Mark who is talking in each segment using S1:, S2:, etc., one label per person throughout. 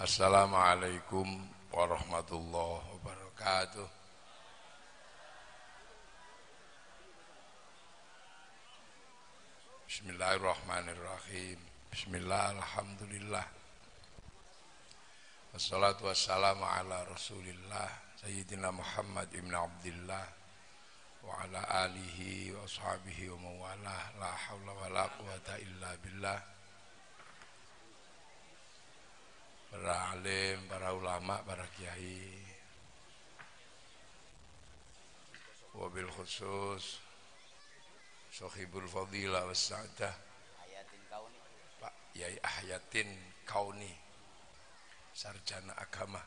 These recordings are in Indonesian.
S1: Assalamualaikum warahmatullahi wabarakatuh. Bismillahirrahmanirrahim. Bismillah, alhamdulillah. Wassalatu wassalamu ala rasulillah Sayyidina Muhammad ibn Abdillah wa ala alihi wa ashabihi wa mawalah. La hawla wa la quwata illa billah. Para alim, para ulama, para kiai, wabil khusus Sohibul Fadilah Wassa'adah Pak Yai Ahyatin Kauni, sarjana agama,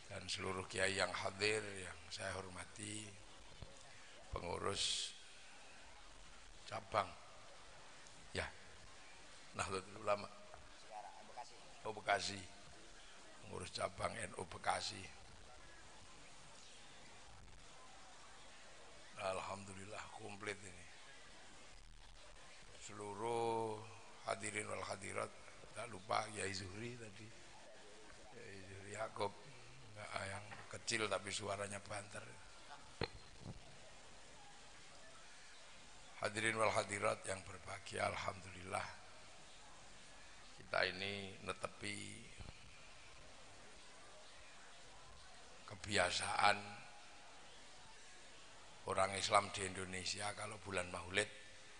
S1: dan seluruh kiai yang hadir yang saya hormati, pengurus cabang ya Nahdlatul Ulama Bekasi, pengurus cabang NU Bekasi. Alhamdulillah komplit ini. Seluruh hadirin wal hadirat, tak lupa Yai Zuhri tadi, Yai Zuhri Yakob, yang kecil tapi suaranya banter. Hadirin wal hadirat yang berbahagia, alhamdulillah kita ini netepi kebiasaan orang Islam di Indonesia kalau bulan Maulid,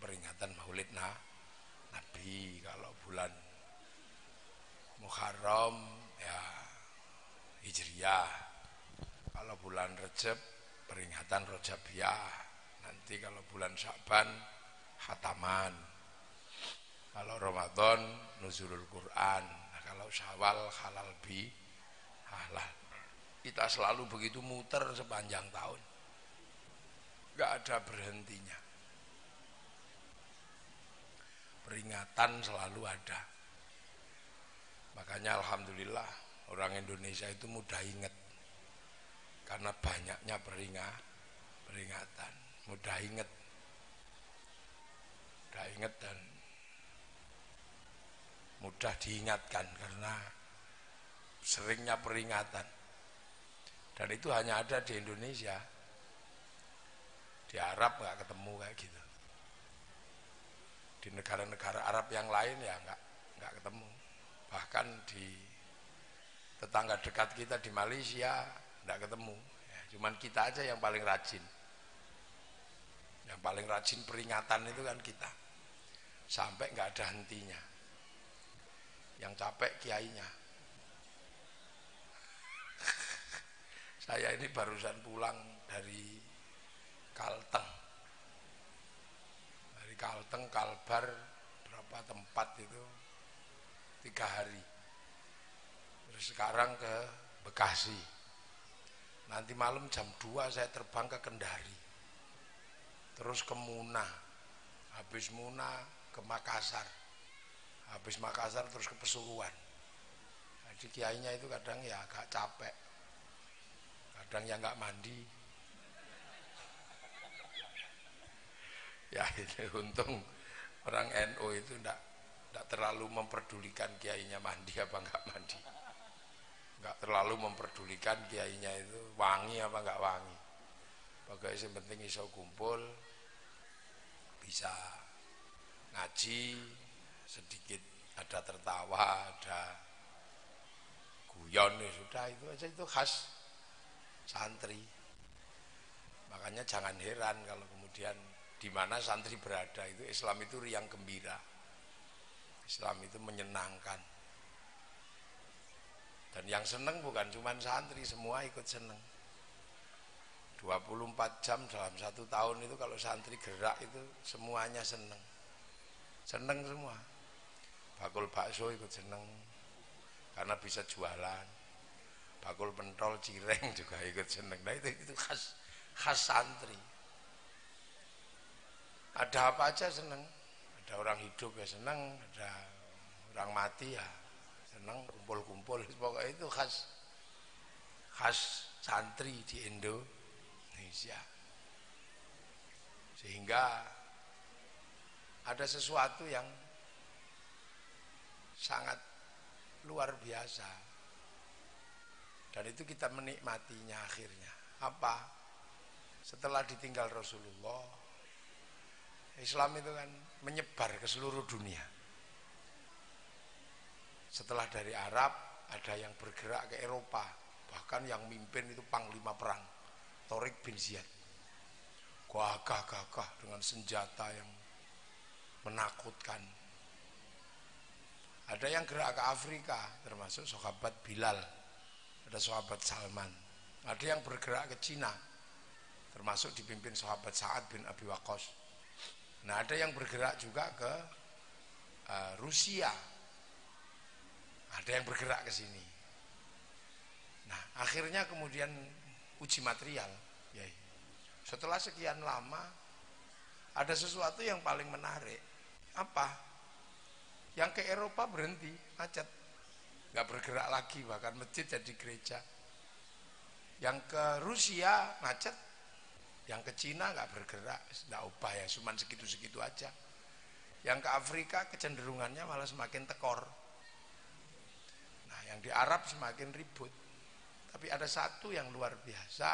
S1: peringatan Maulid Nabi, kalau bulan Muharram ya Hijriyah, kalau bulan Rajab peringatan Rajabiyah, nanti kalau bulan Sya'ban Khataman, kalau Ramadan Nuzulul Quran, nah, kalau Syawal halal bi halal. Kita selalu begitu muter sepanjang tahun, gak ada berhentinya. Peringatan selalu ada. Makanya alhamdulillah orang Indonesia itu mudah ingat, karena banyaknya peringatan. Mudah ingat dan mudah diingatkan karena seringnya peringatan. Dan itu hanya ada di Indonesia. Di Arab nggak ketemu kayak gitu. Di negara-negara Arab yang lain ya nggak ketemu. Bahkan di tetangga dekat kita di Malaysia nggak ketemu. Ya, cuman kita aja yang paling rajin. Yang paling rajin peringatan itu kan kita. Sampai nggak ada hentinya. Yang capek kiainya. Saya ini barusan pulang dari Kalteng, dari Kalteng, Kalbar, berapa tempat itu 3 hari. Terus sekarang ke Bekasi. Nanti malam jam 2 saya terbang ke Kendari. Terus ke Muna. Habis Muna ke Makassar. Habis Makassar terus ke Pesuruan. Jadi kiainya itu kadang ya agak capek. Kadang ya nggak mandi. Ya itu untung orang NU itu enggak terlalu memperdulikan kiainya mandi apa enggak mandi. Enggak terlalu memperdulikan kiainya itu wangi apa enggak wangi. Pokoknya yang penting iso kumpul, bisa ngaji, sedikit ada tertawa, ada guyon, ya sudah itu aja, itu khas santri. Makanya jangan heran kalau kemudian di mana santri berada itu Islam itu riang gembira. Islam itu menyenangkan. Dan yang seneng bukan cuma santri, semua ikut seneng. 24 jam dalam 1 tahun itu kalau santri gerak itu semuanya seneng. Seneng semua. Bakul bakso ikut seneng karena bisa jualan. Bakul pentol cireng juga ikut seneng. Nah itu khas santri. Ada apa aja seneng. Ada orang hidup ya seneng, ada orang mati ya seneng, kumpul-kumpul. Pokoknya itu khas santri di Indonesia. Sehingga ada sesuatu yang sangat luar biasa. Dan itu kita menikmatinya akhirnya. Apa? Setelah ditinggal Rasulullah, Islam itu kan menyebar ke seluruh dunia. Setelah dari Arab, ada yang bergerak ke Eropa. Bahkan yang mimpin itu panglima perang, Tariq bin Ziyad. Gagah-gagah dengan senjata yang menakutkan. Ada yang gerak ke Afrika, termasuk sahabat Bilal, ada sahabat Salman. Ada yang bergerak ke Cina, termasuk dipimpin sahabat Sa'ad bin Abi Waqqas. Nah, ada yang bergerak juga ke Rusia. Ada yang bergerak ke sini. Nah, akhirnya kemudian uji material. Ya, setelah sekian lama, ada sesuatu yang paling menarik. Apa? Yang ke Eropa berhenti, macet, nggak bergerak lagi, bahkan masjid jadi gereja. Yang ke Rusia macet, yang ke Cina nggak bergerak, nggak ubah ya, cuman segitu-segitu aja. Yang ke Afrika kecenderungannya malah semakin tekor. Nah, yang di Arab semakin ribut. Tapi ada satu yang luar biasa,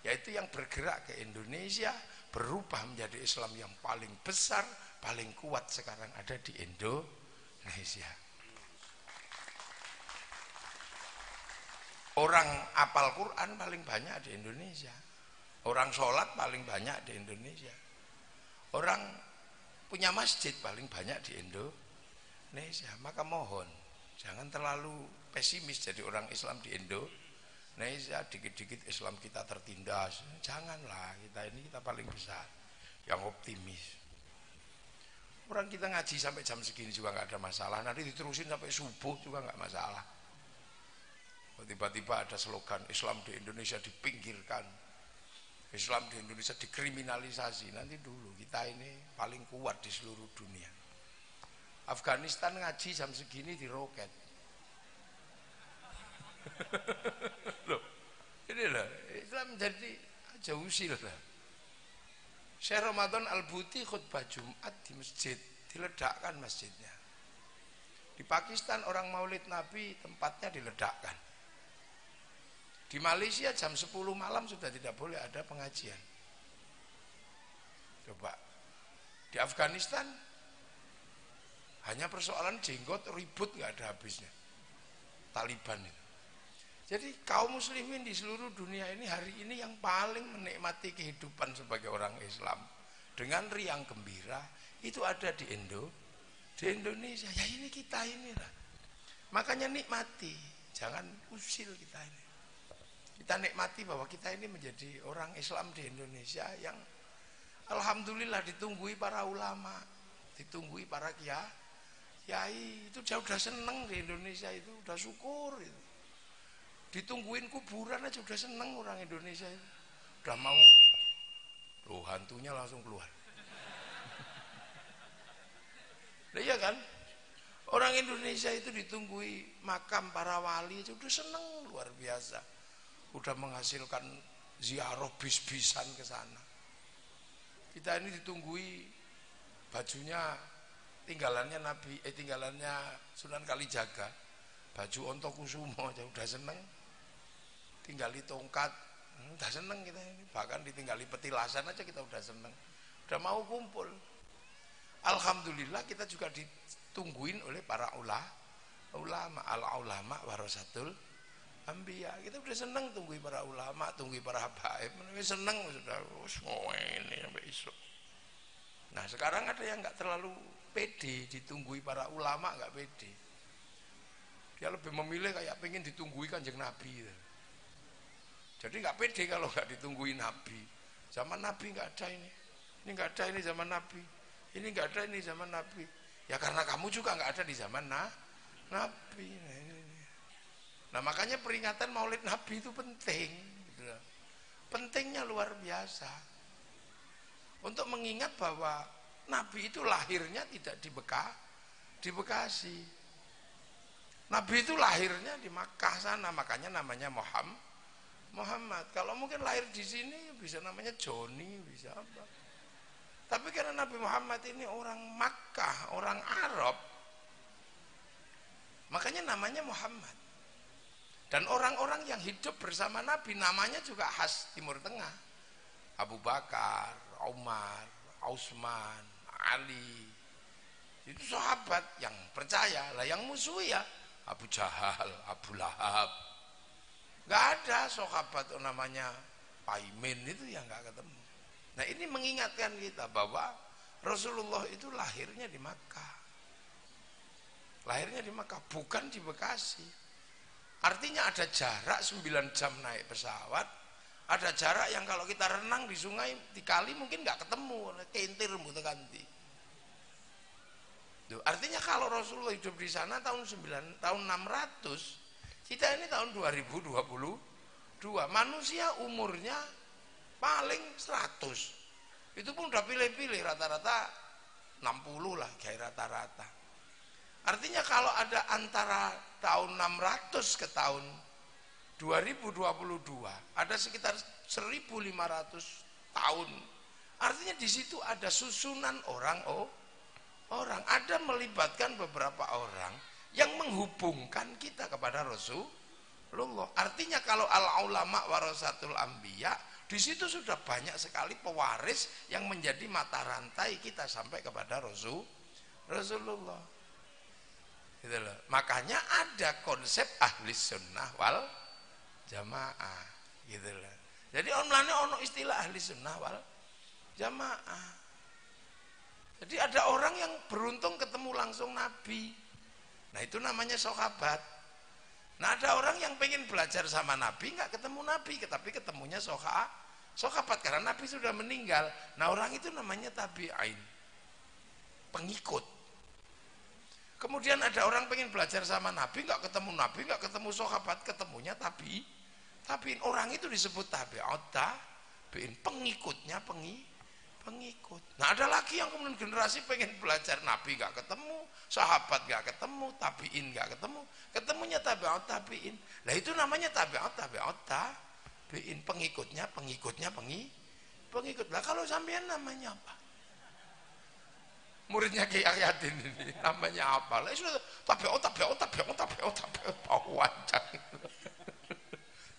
S1: yaitu yang bergerak ke Indonesia, berubah menjadi Islam yang paling besar, paling kuat sekarang ada di Indonesia. Orang apal Quran paling banyak di Indonesia. Orang sholat paling banyak di Indonesia. Orang punya masjid paling banyak di Indonesia. Maka mohon, jangan terlalu pesimis jadi orang Islam di Indonesia. Dikit-dikit Islam kita tertindas. Janganlah, kita paling besar, yang optimis. Orang kita ngaji sampai jam segini juga nggak ada masalah. Nanti diterusin sampai subuh juga nggak masalah. Tiba-tiba ada slogan Islam di Indonesia dipinggirkan, Islam di Indonesia dikriminalisasi. Nanti dulu, kita ini paling kuat di seluruh dunia. Afghanistan ngaji jam segini diroket. Loh, ini lah Islam jadi aja usil lah. Syekh Ramadan Al-Buti khutbah Jumat di masjid, diledakkan masjidnya. Di Pakistan orang maulid Nabi tempatnya diledakkan. Di Malaysia jam 10 malam sudah tidak boleh ada pengajian. Coba. Di Afghanistan hanya persoalan jenggot ribut nggak ada habisnya. Taliban itu. Jadi kaum muslimin di seluruh dunia ini hari ini yang paling menikmati kehidupan sebagai orang Islam dengan riang gembira itu ada di Indonesia. Ya ini kita inilah. Makanya nikmati, jangan usil kita ini. Kita nikmati bahwa kita ini menjadi orang Islam di Indonesia yang alhamdulillah ditunggui para ulama, ditunggui para kiai. Itu udah seneng di Indonesia, itu udah syukur itu. Ditungguin kuburan aja udah seneng orang Indonesia itu. Udah mau, loh hantunya langsung keluar. Nah, iya kan? Orang Indonesia itu ditunggui makam para wali aja udah seneng luar biasa. Udah menghasilkan ziarah bis-bisan ke sana. Kita ini ditunggui bajunya tinggalannya tinggalannya Sunan Kalijaga. Baju Ontokusumo aja udah seneng. Tinggali tongkat, udah seneng kita ini. Bahkan ditinggali petilasan aja kita udah seneng. Udah mau kumpul. Alhamdulillah kita juga ditungguin oleh para ulama. Al-ulama warasatul anbiya. Kita udah seneng tunggui para ulama, tunggui para habaib. Seneng sudah ini sampai esok. Nah sekarang ada yang nggak terlalu pede ditunggui para ulama, nggak pede. Dia lebih memilih kayak pengen ditunggui Kanjeng Nabi gitu. Jadi nggak pede kalau nggak ditungguin Nabi. Zaman Nabi nggak ada ini nggak ada ini zaman Nabi, ini nggak ada ini zaman Nabi. Ya karena kamu juga nggak ada di zaman Nabi. Nah makanya peringatan Maulid Nabi itu penting. Gitu. Pentingnya luar biasa. Untuk mengingat bahwa Nabi itu lahirnya tidak di Bekasi. Nabi itu lahirnya di Makkah sana, makanya namanya Muhammad. Kalau mungkin lahir di sini bisa namanya Joni, bisa apa. Tapi karena Nabi Muhammad ini orang Makkah, orang Arab, Makanya namanya Muhammad. Dan orang-orang yang hidup bersama Nabi namanya juga khas Timur Tengah. Abu Bakar, Umar, Utsman, Ali. Itu sahabat yang percaya. Lah yang musuh ya Abu Jahal, Abu Lahab. Gak ada sahabat namanya Paimin, itu yang gak ketemu. Nah ini mengingatkan kita bahwa Rasulullah itu lahirnya di Makkah. Lahirnya di Makkah, bukan di Bekasi. Artinya ada jarak 9 jam naik pesawat. Ada jarak yang kalau kita renang di sungai, di kali mungkin gak ketemu. Kentir muter ganti. Artinya kalau Rasulullah hidup di sana tahun 600, kita ini tahun 2022, manusia umurnya paling 100. Itu pun udah pilih-pilih, rata-rata 60 lah kayak rata-rata. Artinya kalau ada antara tahun 600 ke tahun 2022 ada sekitar 1500 tahun. Artinya di situ ada susunan orang, ada melibatkan beberapa orang yang menghubungkan kita kepada Rasulullah. Artinya kalau al-ulama warasatul anbiya, di situ sudah banyak sekali pewaris yang menjadi mata rantai kita sampai kepada Rasulullah. Gitu loh. Makanya ada konsep ahli sunnah wal jamaah, gitu loh. Jadi ono istilah ahli sunnah wal jamaah. Jadi ada orang yang beruntung ketemu langsung Nabi. Nah itu namanya sahabat. Nah ada orang yang pengen belajar sama Nabi, nggak ketemu Nabi, tapi ketemunya sahabat karena Nabi sudah meninggal. Nah orang itu namanya tabi'in, pengikut. Kemudian ada orang pengen belajar sama Nabi, nggak ketemu sahabat, ketemunya tabi'in. Orang itu disebut tabi'in, pengikutnya pengikut. Nah ada lagi yang kemudian generasi pengen belajar Nabi gak ketemu, sahabat gak ketemu, tabi'in gak ketemu, ketemunya tabi'in. Nah itu namanya tabi'in, pengikut. Lah kalau sampean namanya apa? Muridnya Kiai Ahyadin ini namanya apa? Lah sudah tabi'ut wancang.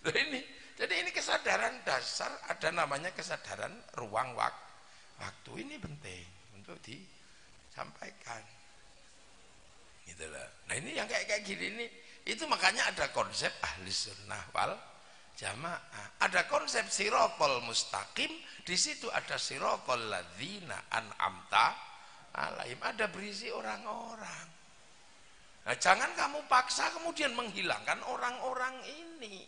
S1: Nah ini, jadi ini kesadaran dasar, ada namanya kesadaran ruang waktu. Ini penting untuk disampaikan. Gitu loh. Nah ini yang kayak gini ini, itu makanya ada konsep ahli sunnah wal jamaah. Ada konsep sirotol mustaqim, di situ ada sirotol ladzina an'amta alaihim, ada berisi orang-orang. Nah jangan kamu paksa kemudian menghilangkan orang-orang ini.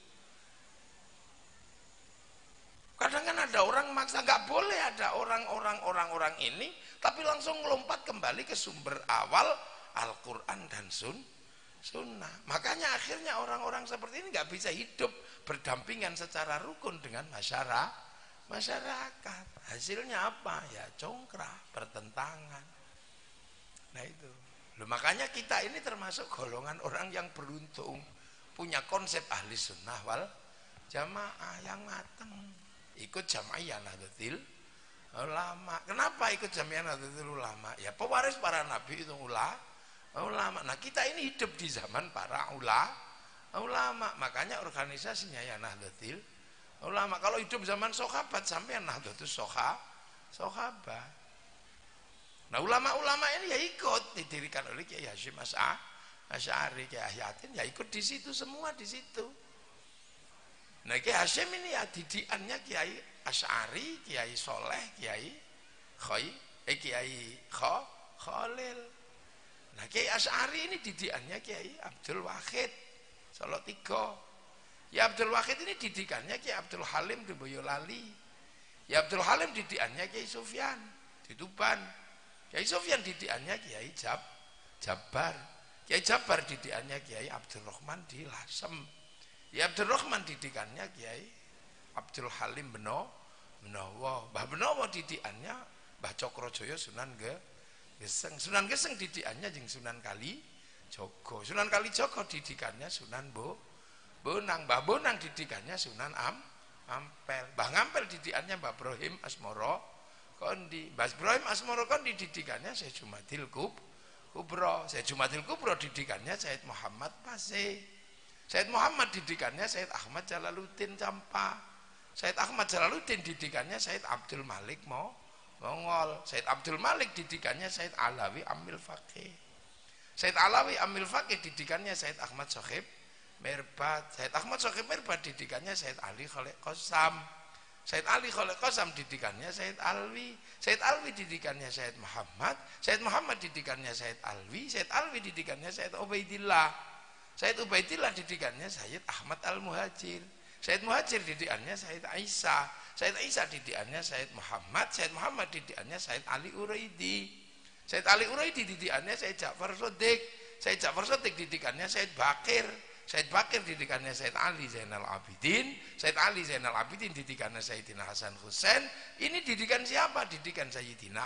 S1: Kadang kan ada orang maksa, nggak boleh ada orang-orang ini, tapi langsung melompat kembali ke sumber awal Al-Quran dan Sunnah. Makanya akhirnya orang-orang seperti ini nggak bisa hidup berdampingan secara rukun dengan masyarakat. Hasilnya apa? Ya congkrah, bertentangan. Nah itu. Loh, makanya kita ini termasuk golongan orang yang beruntung, punya konsep ahli sunnah wal jamaah yang matang. Ikut Jam'iyah Nahdlatul Ulama. Kenapa ikut Jam'iyah Nahdlatul Ulama? Ya pewaris para nabi itu ulama. Nah kita ini hidup di zaman para ulama. Makanya organisasinya ya Nahdlatul Ulama. Kalau hidup zaman sahabat sampai Nahdlatul Sahabat. Nah ulama-ulama ini ya ikut, didirikan oleh Kiai Hasyim Asy'ari, Kiai Ahyadin, ya ikut di situ semua di situ. Nah Kiai Hasyim ini ya didikannya Kiai Asy'ari, Kiai Soleh, Kiai Khalil. Nah Kiai Asy'ari ini didikannya Kiai Abdul Wahid Solotigo. Ya Abdul Wahid ini didikannya Kiai Abdul Halim di Boyolali. Ya Abdul Halim didikannya Kiai Sufyan di Tuban. Kiai Sufyan didikannya Kiai Jabar. Kiai Jabar didikannya Kiai Abdul Rahman di Lasem. Ya Abdul Rahman didikannya Kiai Abdul Halim Benowo. Mbah Benowo didikannya Mbah Cokrojoyo Sunan Geseng. Sunan Geseng didikannya jeung Sunan Kalijogo. Sunan Kalijogo didikannya Sunan Bonang. Mbah Bonang didikannya Sunan Ampel. Mbah Ngampel didikannya Mbah Ibrahim Asmoro Kondi. Mbah Ibrahim Asmoro Kondi didikannya Syekh Jumadil Kubro. Sayyid Jumatil Kubro didikannya Sayyid Muhammad Pase. Sayyid Muhammad didikannya Sayyid Ahmad Jalaluddin Campa. Sayyid Ahmad Jalaluddin didikannya Sayyid Abdul Malik Mongol. Sayyid Abdul Malik didikannya Sayyid Alawi Amil Faqih. Sayyid Alawi Amil Faqih didikannya Sayyid Ahmad Sohib Mirbat. Sayyid Ahmad Sohib Mirbat didikannya Sayyid Ali Khalid Qasam. Sayyid Ali Khalid Qasam didikannya Sayyid Alwi. Sayyid Alwi didikannya Sayyid Muhammad. Sayyid Muhammad didikannya Sayyid Alwi. Sayyid Alwi didikannya Sayyid Ubaidillah. Sayyid Ubaidillah didikannya Sayyid Ahmad Al-Muhajir. Sayyid Muhajir didikannya Sayyid Aisyah. Sayyid Aisyah didikannya Sayyid Muhammad. Sayyid Muhammad didikannya Sayyid Ali Uraidi. Sayyid Ali Uraidi didikannya Sayyid Ja'far Shodiq. Sayyid Ja'far Shodiq didikannya Sayyid Bakir. Sayyid Bakir didikannya Sayyid Ali Zainal Abidin. Sayyid Ali Zainal Abidin didikannya Sayyidina Hasan Husain. Ini didikan siapa? Didikan Sayyidina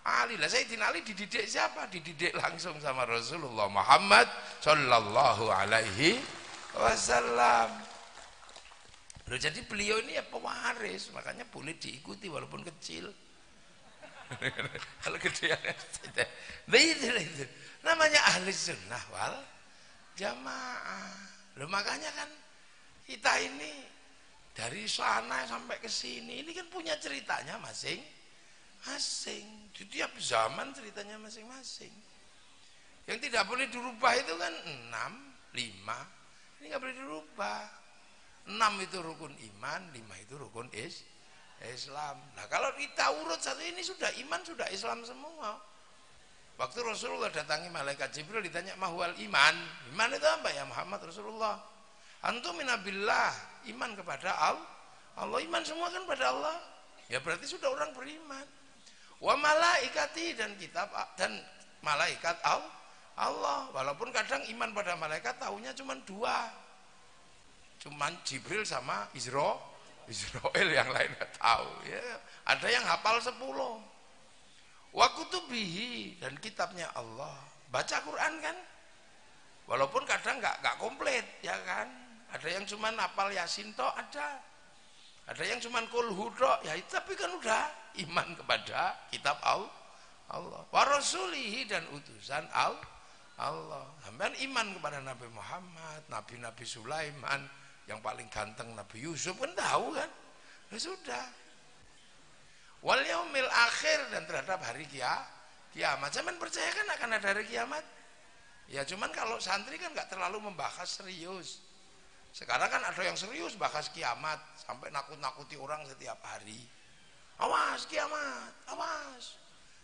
S1: Ali. Lah Sayyidina Ali dididik siapa? Dididik langsung sama Rasulullah Muhammad sallallahu alaihi wasallam. Loh, jadi beliau ini ya pewaris, makanya boleh diikuti walaupun kecil. Kalau gedean itu namanya ahli sunnah wal jamaah. Loh, makanya kan kita ini dari sana sampai ke sini ini kan punya ceritanya masing-masing. Di tiap zaman ceritanya masing-masing. Yang tidak boleh dirubah itu kan 6, 5. Ini nggak boleh dirubah. 6 itu rukun iman, 5 itu rukun Islam. Nah kalau kita urut satu ini sudah iman, sudah Islam semua. Waktu Rasulullah datangi malaikat Jibril ditanya mahwal iman. Iman itu apa ya Muhammad Rasulullah? Antumina billah, iman kepada Allah. Iman semua kan pada Allah. Ya berarti sudah orang beriman. Wa malaikati, dan kitab dan malaikat Allah. Walaupun kadang iman pada malaikat tahunya cuma 2. Cuman Jibril sama Israel, yang lain nggak tahu ya. Ada yang hafal 10. Wa kutubihi, dan kitabnya Allah. Baca Quran kan? Walaupun kadang nggak komplit ya kan. Ada yang cuman hafal Yasin toh ada. Ada yang cuman Qul Hu toh, ya tapi kan udah iman kepada kitab Allah. Wa rasulihi, dan utusan Allah. Sampean iman kepada Nabi Muhammad, Nabi Sulaiman, yang paling ganteng Nabi Yusuf kan tahu kan? Ya sudah. Wal yaumil akhir, dan terhadap hari kiamat. Zaman percaya kan akan ada hari kiamat. Ya cuman kalau santri kan nggak terlalu membahas serius. Sekarang kan ada yang serius bahas kiamat sampai nakut-nakuti orang setiap hari. Awas kiamat, awas.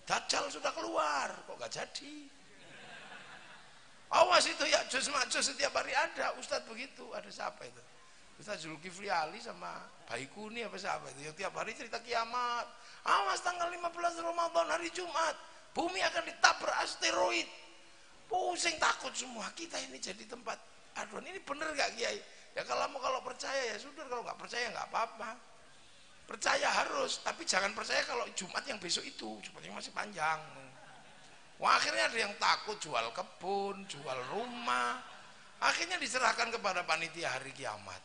S1: Dajjal sudah keluar, kok nggak jadi? Awas itu ya Ya'juj Ma'juj setiap hari ada. Ustadz begitu, ada siapa itu? Ustadz Zulkifli Ali sama Baikuni apa siapa itu yang tiap hari cerita kiamat. Awas tanggal 15 Ramadan hari Jumat bumi akan ditabrak asteroid. Pusing takut semua. Kita ini jadi tempat aduan. Ini bener gak Kiai? Ya kalau percaya ya sudah, kalau nggak percaya nggak apa-apa. Percaya harus, tapi jangan percaya kalau Jumat yang besok itu, Jumat yang masih panjang. Wah, akhirnya ada yang takut jual kebun, jual rumah. Akhirnya diserahkan kepada panitia hari kiamat.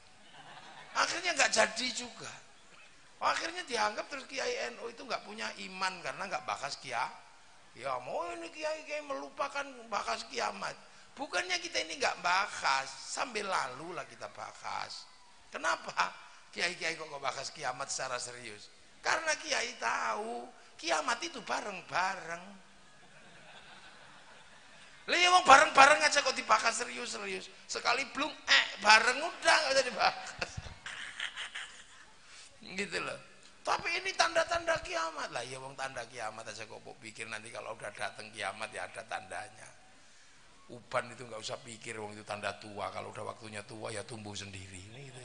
S1: Akhirnya nggak jadi juga. Akhirnya dianggap terus Kiai NU itu nggak punya iman karena nggak bahas kiamat. Ya mau ini Kiai melupakan bahas kiamat. Bukannya kita ini nggak bahas, sambil lalu lah kita bahas. Kenapa? Kiai-kiai kok bahas kiamat secara serius? Karena Kiai tahu kiamat itu bareng-bareng. Lihat wong bareng-bareng aja kok dibahas serius-serius. Sekali belum bareng udah nggak usah dibahas. Gitu loh. Tapi ini tanda-tanda kiamat lah. Ya wong tanda kiamat aja kok pikir nanti kalau udah datang kiamat ya ada tandanya. Uban itu nggak usah pikir wong itu tanda tua. Kalau udah waktunya tua ya tumbuh sendiri. Ini gitu.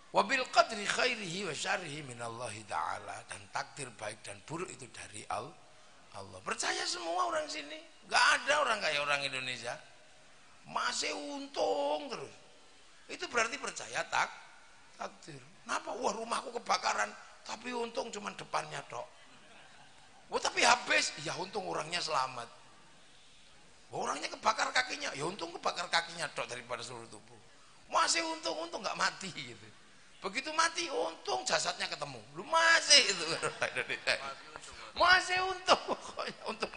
S1: Wabil qadri khairihi wa syarrihi minallahi ta'ala, dan takdir baik dan buruk itu dari Allah. Percaya semua orang sini. Nggak ada orang kayak orang Indonesia masih untung terus. Itu berarti percaya takdir. Kenapa? Wah, rumahku kebakaran tapi untung cuman depannya tok. Wah, tapi habis, ya untung orangnya selamat. Wah, orangnya kebakar kakinya, ya untung kebakar kakinya tok daripada seluruh tubuh. Masih untung nggak mati gitu. Begitu mati untung jasadnya ketemu. Lu masih itu masih untung, pokoknya untung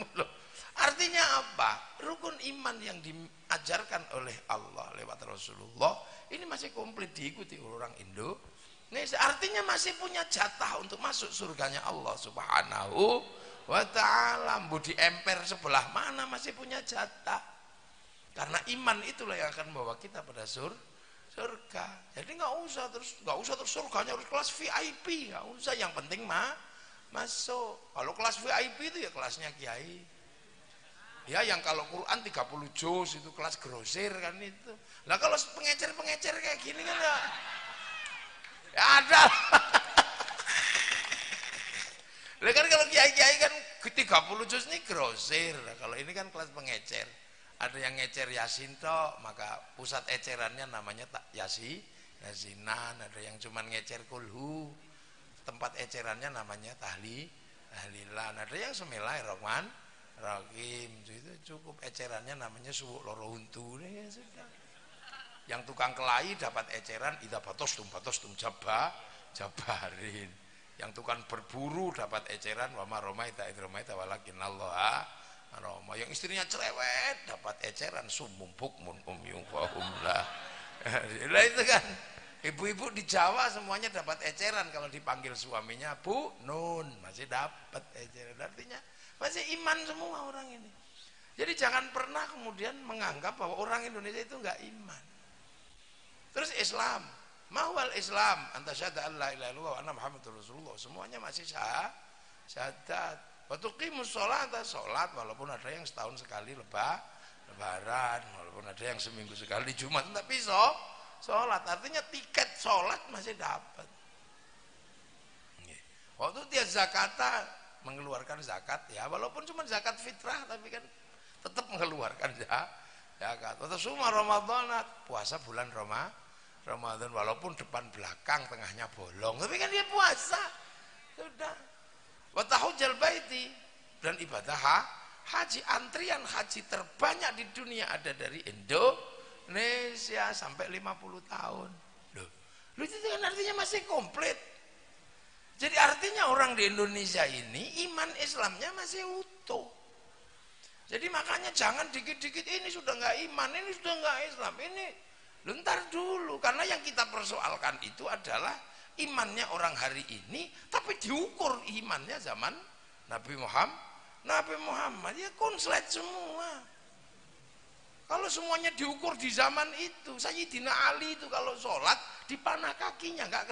S1: apa? Rukun iman yang diajarkan oleh Allah lewat Rasulullah ini masih komplit diikuti orang Indonesia. Artinya masih punya jatah untuk masuk surganya Allah Subhanahu wa ta'ala. Budi emper sebelah mana masih punya jatah. Karena iman itulah yang akan membawa kita pada surga. Jadi nggak usah terus surganya harus kelas VIP, nggak usah. Yang penting masuk. Kalau kelas VIP itu ya kelasnya kiai. Ya yang kalau Quran 30 juz itu kelas grosir kan itu. Lah kalau pengecer kayak gini kan ya ada. Lah kan kalau kiai-kiai kan 30 juz ini grosir. Nah, kalau ini kan kelas pengecer. Ada yang ngecer Yasin tok, maka pusat ecerannya namanya Yasinan. Ada yang cuman ngecer kulhu, tempat ecerannya namanya tahlilan. Ada yang Bismillahirrahmanirrahim, itu cukup ecerannya namanya suwuk loro untu. Ya sudah. Yang tukang kelahi dapat eceran idza batostum jabarin. Yang tukang berburu dapat eceran wa ma romaita id romaita walakinnallaha aroma. Yang istrinya cerewet dapat eceran summum bukmun umyum fahum lah. Lah itu kan ibu-ibu di Jawa semuanya dapat eceran kalau dipanggil suaminya Bu Nun masih dapat eceran. Artinya masih iman semua orang ini. Jadi jangan pernah kemudian menganggap bahwa orang Indonesia itu enggak iman. Terus Islam, mahwal Islam anta syahada alla ilaha illallah wa anna muhammadur rasulullah, semuanya masih syahadat. Waktu qimus sholat walaupun ada yang setahun sekali lebaran, walaupun ada yang seminggu sekali Jumat, tapi sholat artinya tiket sholat masih dapat. Waktu dia zakata mengeluarkan zakat ya walaupun cuma zakat fitrah tapi kan tetap mengeluarkan zakat. Waktu summa Ramadan puasa bulan Ramadan walaupun depan belakang tengahnya bolong tapi kan dia puasa sudah. Wa tahujjal baiti dan ibadah haji. Antrian haji terbanyak di dunia ada dari Indonesia sampai 50 tahun. Loh itu kan artinya masih komplit. Jadi artinya orang di Indonesia ini iman Islamnya masih utuh. Jadi makanya jangan dikit-dikit ini sudah nggak iman, ini sudah nggak Islam, ini bentar dulu. Karena yang kita persoalkan itu adalah imannya orang hari ini, tapi diukur imannya zaman Nabi Muhammad ya konslet semua. Kalau semuanya diukur di zaman itu, Sayyidina Ali itu kalau sholat dipanah kakinya nggak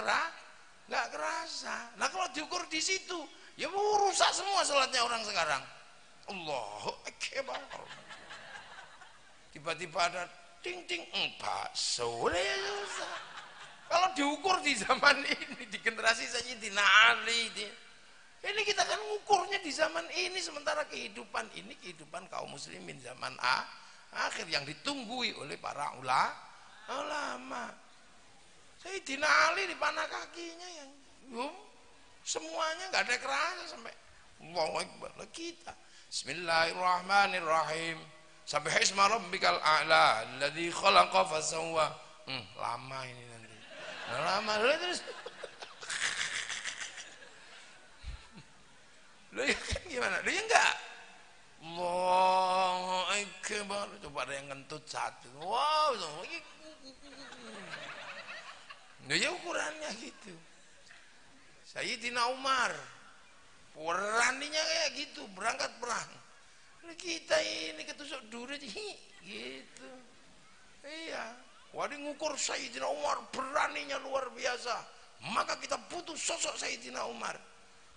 S1: kerasa. Nah kalau diukur di situ, ya rusak semua sholatnya orang sekarang. Allahu Akbar. Tiba-tiba ada ting bakso ya susah. Kalau diukur di zaman ini, di generasi Sayyidina Ali, ini kita kan ukurnya di zaman ini, sementara kehidupan ini kehidupan kaum muslimin zaman akhir yang ditunggui oleh para ulama. Sayyidina Ali dipanah kakinya yang semuanya nggak ada kerasa sampai Allahu Akbar kita. Bismillahirrahmanirrahim. Sabbihisma rabbikal a'la alladzi khalaqa fasawwa. Lama ini nanti. Lama terus. Lu ya kan gimana? Lu ya enggak? Allahu Akbar. Coba ada yang ngentut satu. Wow. Lu ya ukurannya gitu. Sayyidina Umar. Beraninya kayak gitu, berangkat perang. Kita ini ketusuk duri gitu. Iya. Wadi ngukur Sayyidina Umar beraninya luar biasa. Maka kita butuh sosok Sayyidina Umar.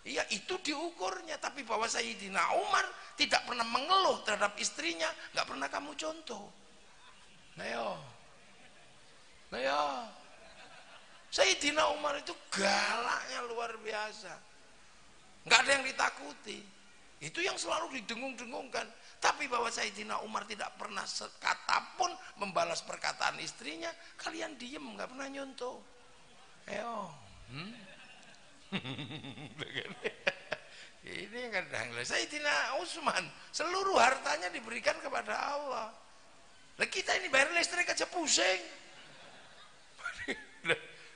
S1: Iya itu diukurnya. Tapi bahwa Sayyidina Umar tidak pernah mengeluh terhadap istrinya, nggak pernah kamu contoh. Nah yo. Sayyidina Umar itu galaknya luar biasa. Nggak ada yang ditakuti. Itu yang selalu didengung-dengungkan. Tapi bahwa Sayyidina Umar tidak pernah sekata pun membalas perkataan istrinya, kalian diem, nggak pernah nyontoh. Ini kadang Sayyidina Utsman seluruh hartanya diberikan kepada Allah. Lah kita ini bayar listrik aja pusing.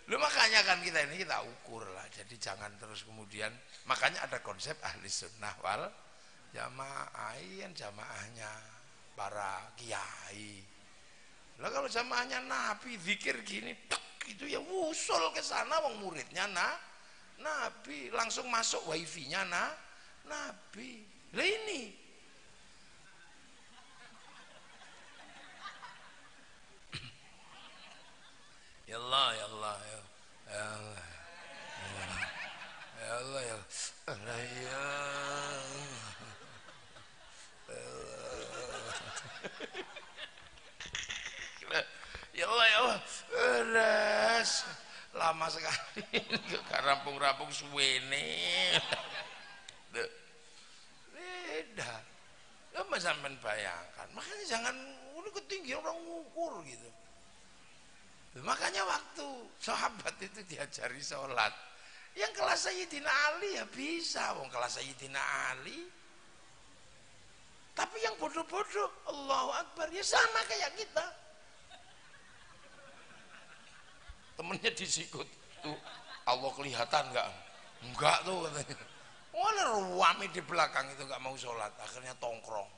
S1: Lu makanya kan kita ini kita ukur lah. Jadi jangan terus kemudian, makanya ada konsep ahli sunnah wal Jamaah yang jamaahnya para kiai. Lah kalau jamaahnya Nabi zikir gini, tek, itu ya wusul ke sana wong muridnya Nabi langsung masuk wifi-nya Nabi. Lah ini ya Allah ya Allah ya Allah ya Allah ya Allah ya ya Allah ya Allah beres lama sekali gak rampung-rampung suwene beda ya sampean bayangkan makanya jangan udah ketinggian orang ngukur gitu. Makanya waktu sahabat itu diajari sholat yang kelas Sayyidina Ali ya bisa wong kelas Sayyidina Ali, tapi yang bodoh-bodoh Allahu Akbar ya sama kayak kita. Temennya disikut tuh, Allah kelihatan enggak tuh katanya. Ada ruame di belakang itu enggak mau sholat, akhirnya tongkrong.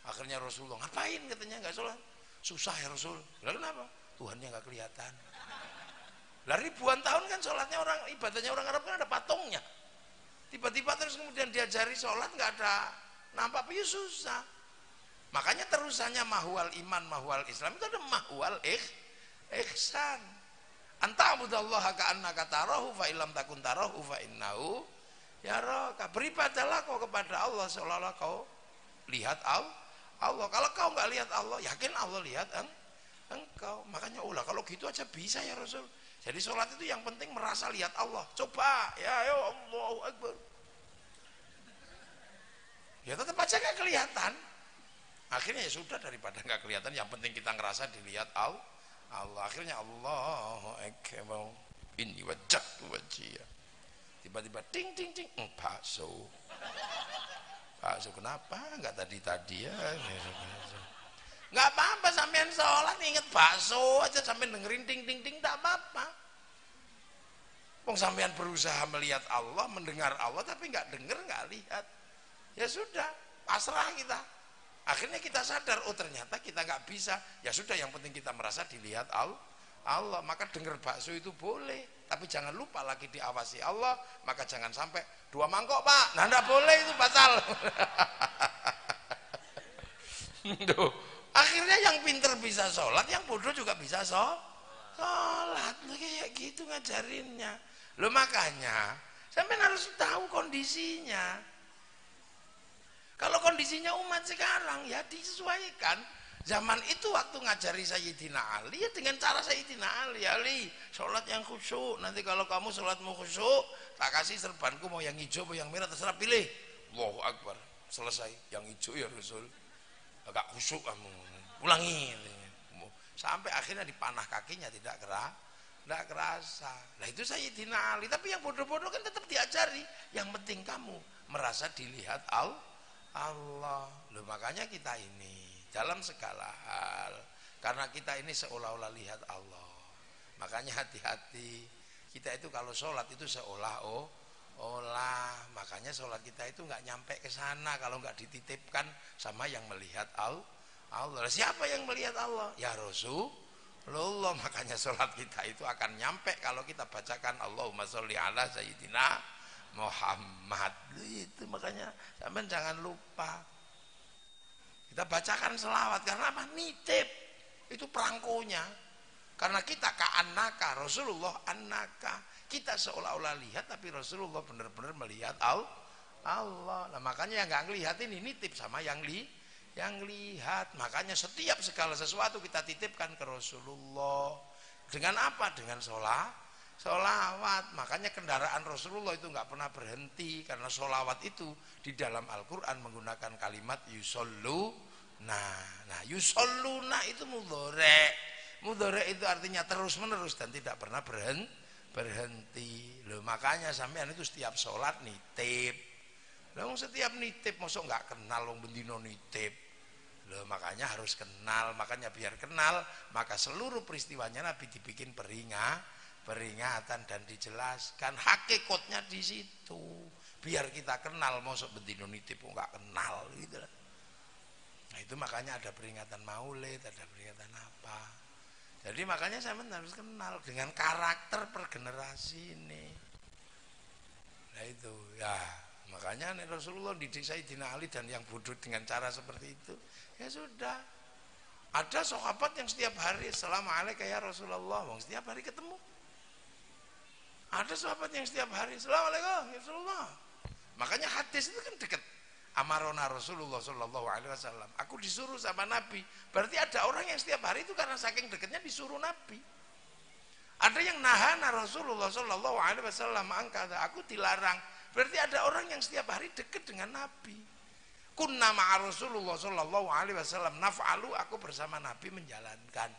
S1: Akhirnya Rasulullah ngapain katanya enggak sholat, susah ya Rasul. Lalu kenapa? Tuhannya nggak kelihatan. Lah ribuan tahun kan sholatnya orang, ibadahnya orang Arab kan ada patungnya. Tiba-tiba terus kemudian diajari sholat nggak ada nampak, ya susah. Makanya terusannya mahwal iman, mahwal Islam itu ada mahwal ihsan. Anta'budallaha ka'annaka tarahu fa illam takun tarahu fa innahu yaraka. Beribadahlah kau kepada Allah seolah-olah kau lihat Allah. Kalau kau nggak lihat Allah, yakin Allah lihat engkau. Makanya kalau gitu aja bisa ya Rasul. Jadi sholat itu yang penting merasa lihat Allah. Coba ya ayo Allahu Akbar, ya tetap aja nggak kelihatan. Akhirnya ya sudah, daripada nggak kelihatan yang penting kita ngerasa dilihat Allah. Akhirnya Allahu Akbar, ini wajah wajah. Tiba-tiba ting ting ting, bakso kenapa nggak tadi ya. Nggak apa-apa sampean sholat inget bakso aja, sampean dengerin ting ting ting, nggak apa-apa. Wong sampean berusaha melihat Allah, mendengar Allah, tapi nggak denger, nggak lihat, ya sudah pasrah kita. Akhirnya kita sadar, oh ternyata kita nggak bisa. Ya sudah, yang penting kita merasa dilihat Allah. Maka denger bakso itu boleh, tapi jangan lupa lagi diawasi Allah. Maka jangan sampai 2 mangkok pak, nah nggak boleh, itu batal. Akhirnya yang pinter bisa sholat, yang bodoh juga bisa sholat. Kayak gitu ngajarinnya. Loh makanya sampai harus tahu kondisinya. Kalau kondisinya umat sekarang ya disesuaikan. Zaman itu waktu ngajari Sayyidina Ali ya dengan cara Sayyidina Ali sholat yang khusyuk. Nanti kalau kamu sholatmu khusyuk, tak kasih serbanku, mau yang hijau mau yang merah terserah, pilih. Allahu Akbar, selesai. Yang hijau ya Rasul, agak khusyuk kamu, ulangi sampai akhirnya dipanah kakinya, tidak kerasa. Nah itu Sayyidina Ali. Tapi yang bodoh-bodoh kan tetap diajari, yang penting kamu merasa dilihat Allah. Loh makanya kita ini dalam segala hal, karena kita ini seolah-olah lihat Allah, makanya hati-hati. Kita itu kalau sholat itu seolah-olah, makanya sholat kita itu nggak nyampe ke sana kalau nggak dititipkan sama yang melihat Allah. Siapa yang melihat Allah? Ya Rasulullah. Makanya sholat kita itu akan nyampe kalau kita bacakan Allahumma sholli ala Sayyidina Muhammad. Itu makanya sampean jangan lupa kita bacakan selawat. Karena apa? Nitip, itu perangkonya. Karena kita ka'annaka, Rasulullah annaka, kita seolah-olah lihat tapi Rasulullah benar-benar melihat Allah. Nah makanya yang nggak ngelihat ini nitip sama yang lihat. Makanya setiap segala sesuatu kita titipkan ke Rasulullah. Dengan apa? Dengan sholawat. Makanya kendaraan Rasulullah itu nggak pernah berhenti, karena sholawat itu di dalam Al-Quran menggunakan kalimat yusholluna. Nah yusholluna itu mudhore itu artinya terus menerus dan tidak pernah berhenti. Loh makanya sampean itu setiap sholat nitip. Loh setiap nitip, mosok nggak kenal wong bendino nitip. Loh makanya harus kenal. Makanya biar kenal, maka seluruh peristiwanya Nabi dibikin peringatan dan dijelaskan hakikatnya di situ. biar kita kenal, mosok bendino nitip nggak kenal gitu. Nah itu makanya ada peringatan maulid, ada peringatan apa. Jadi makanya saya harus kenal dengan karakter per generasi ini. Nah itu ya makanya Rasulullah didik Sayyidina Ali dan yang bodoh dengan cara seperti itu ya sudah. Ada sahabat yang setiap hari Assalamualaikum ya Rasulullah, setiap hari ketemu. Ada sahabat yang setiap hari Assalamualaikum ya Rasulullah. Makanya hadis itu kan dekat. Amarona Rasulullah Sallallahu Alaihi Wasallam. Aku disuruh sama Nabi. Berarti ada orang yang setiap hari itu karena saking dekatnya disuruh Nabi. Ada yang nahana Rasulullah Sallallahu Alaihi Wasallam angkata. Aku dilarang. Berarti ada orang yang setiap hari dekat dengan Nabi. Kunna ma'a Rasulullah Sallallahu Alaihi Wasallam naf'alu, aku bersama Nabi menjalankan.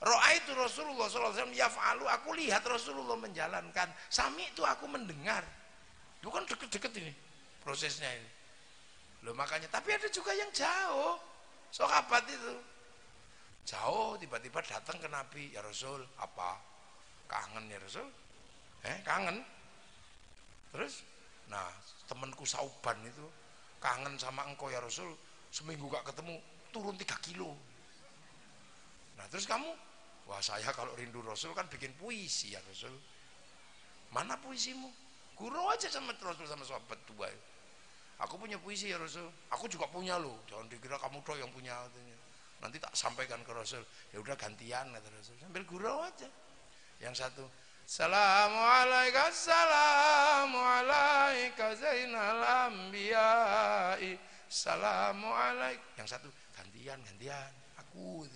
S1: Ra'aitu Rasulullah Sallallahu Alaihi Wasallam yaf'alu, aku lihat Rasulullah menjalankan. Sami itu aku mendengar. Itu kan deket-deket ini prosesnya ini. Loh makanya, tapi ada juga yang jauh. Sahabat itu jauh tiba-tiba datang ke Nabi, ya Rasul, apa? Kangen ya Rasul? Kangen. Terus, nah temanku Sauban itu kangen sama engkau ya Rasul, seminggu gak ketemu turun 3 kilo. Nah terus kamu, wah saya kalau rindu Rasul kan bikin puisi ya Rasul. Mana puisimu? Gurau aja sama Rasul sama sahabat tua. Aku punya puisi ya Rasul. Aku juga punya loh. Jangan dikira kamu doang yang punya. Nanti tak sampaikan ke Rasul. Ya udah gantian kata Rasul. Sambil gurau aja. Yang satu, Assalamualaikum, Assalamualaikum Zainal Anbiya'i, Assalamualaikum. Yang satu, gantian. Aku,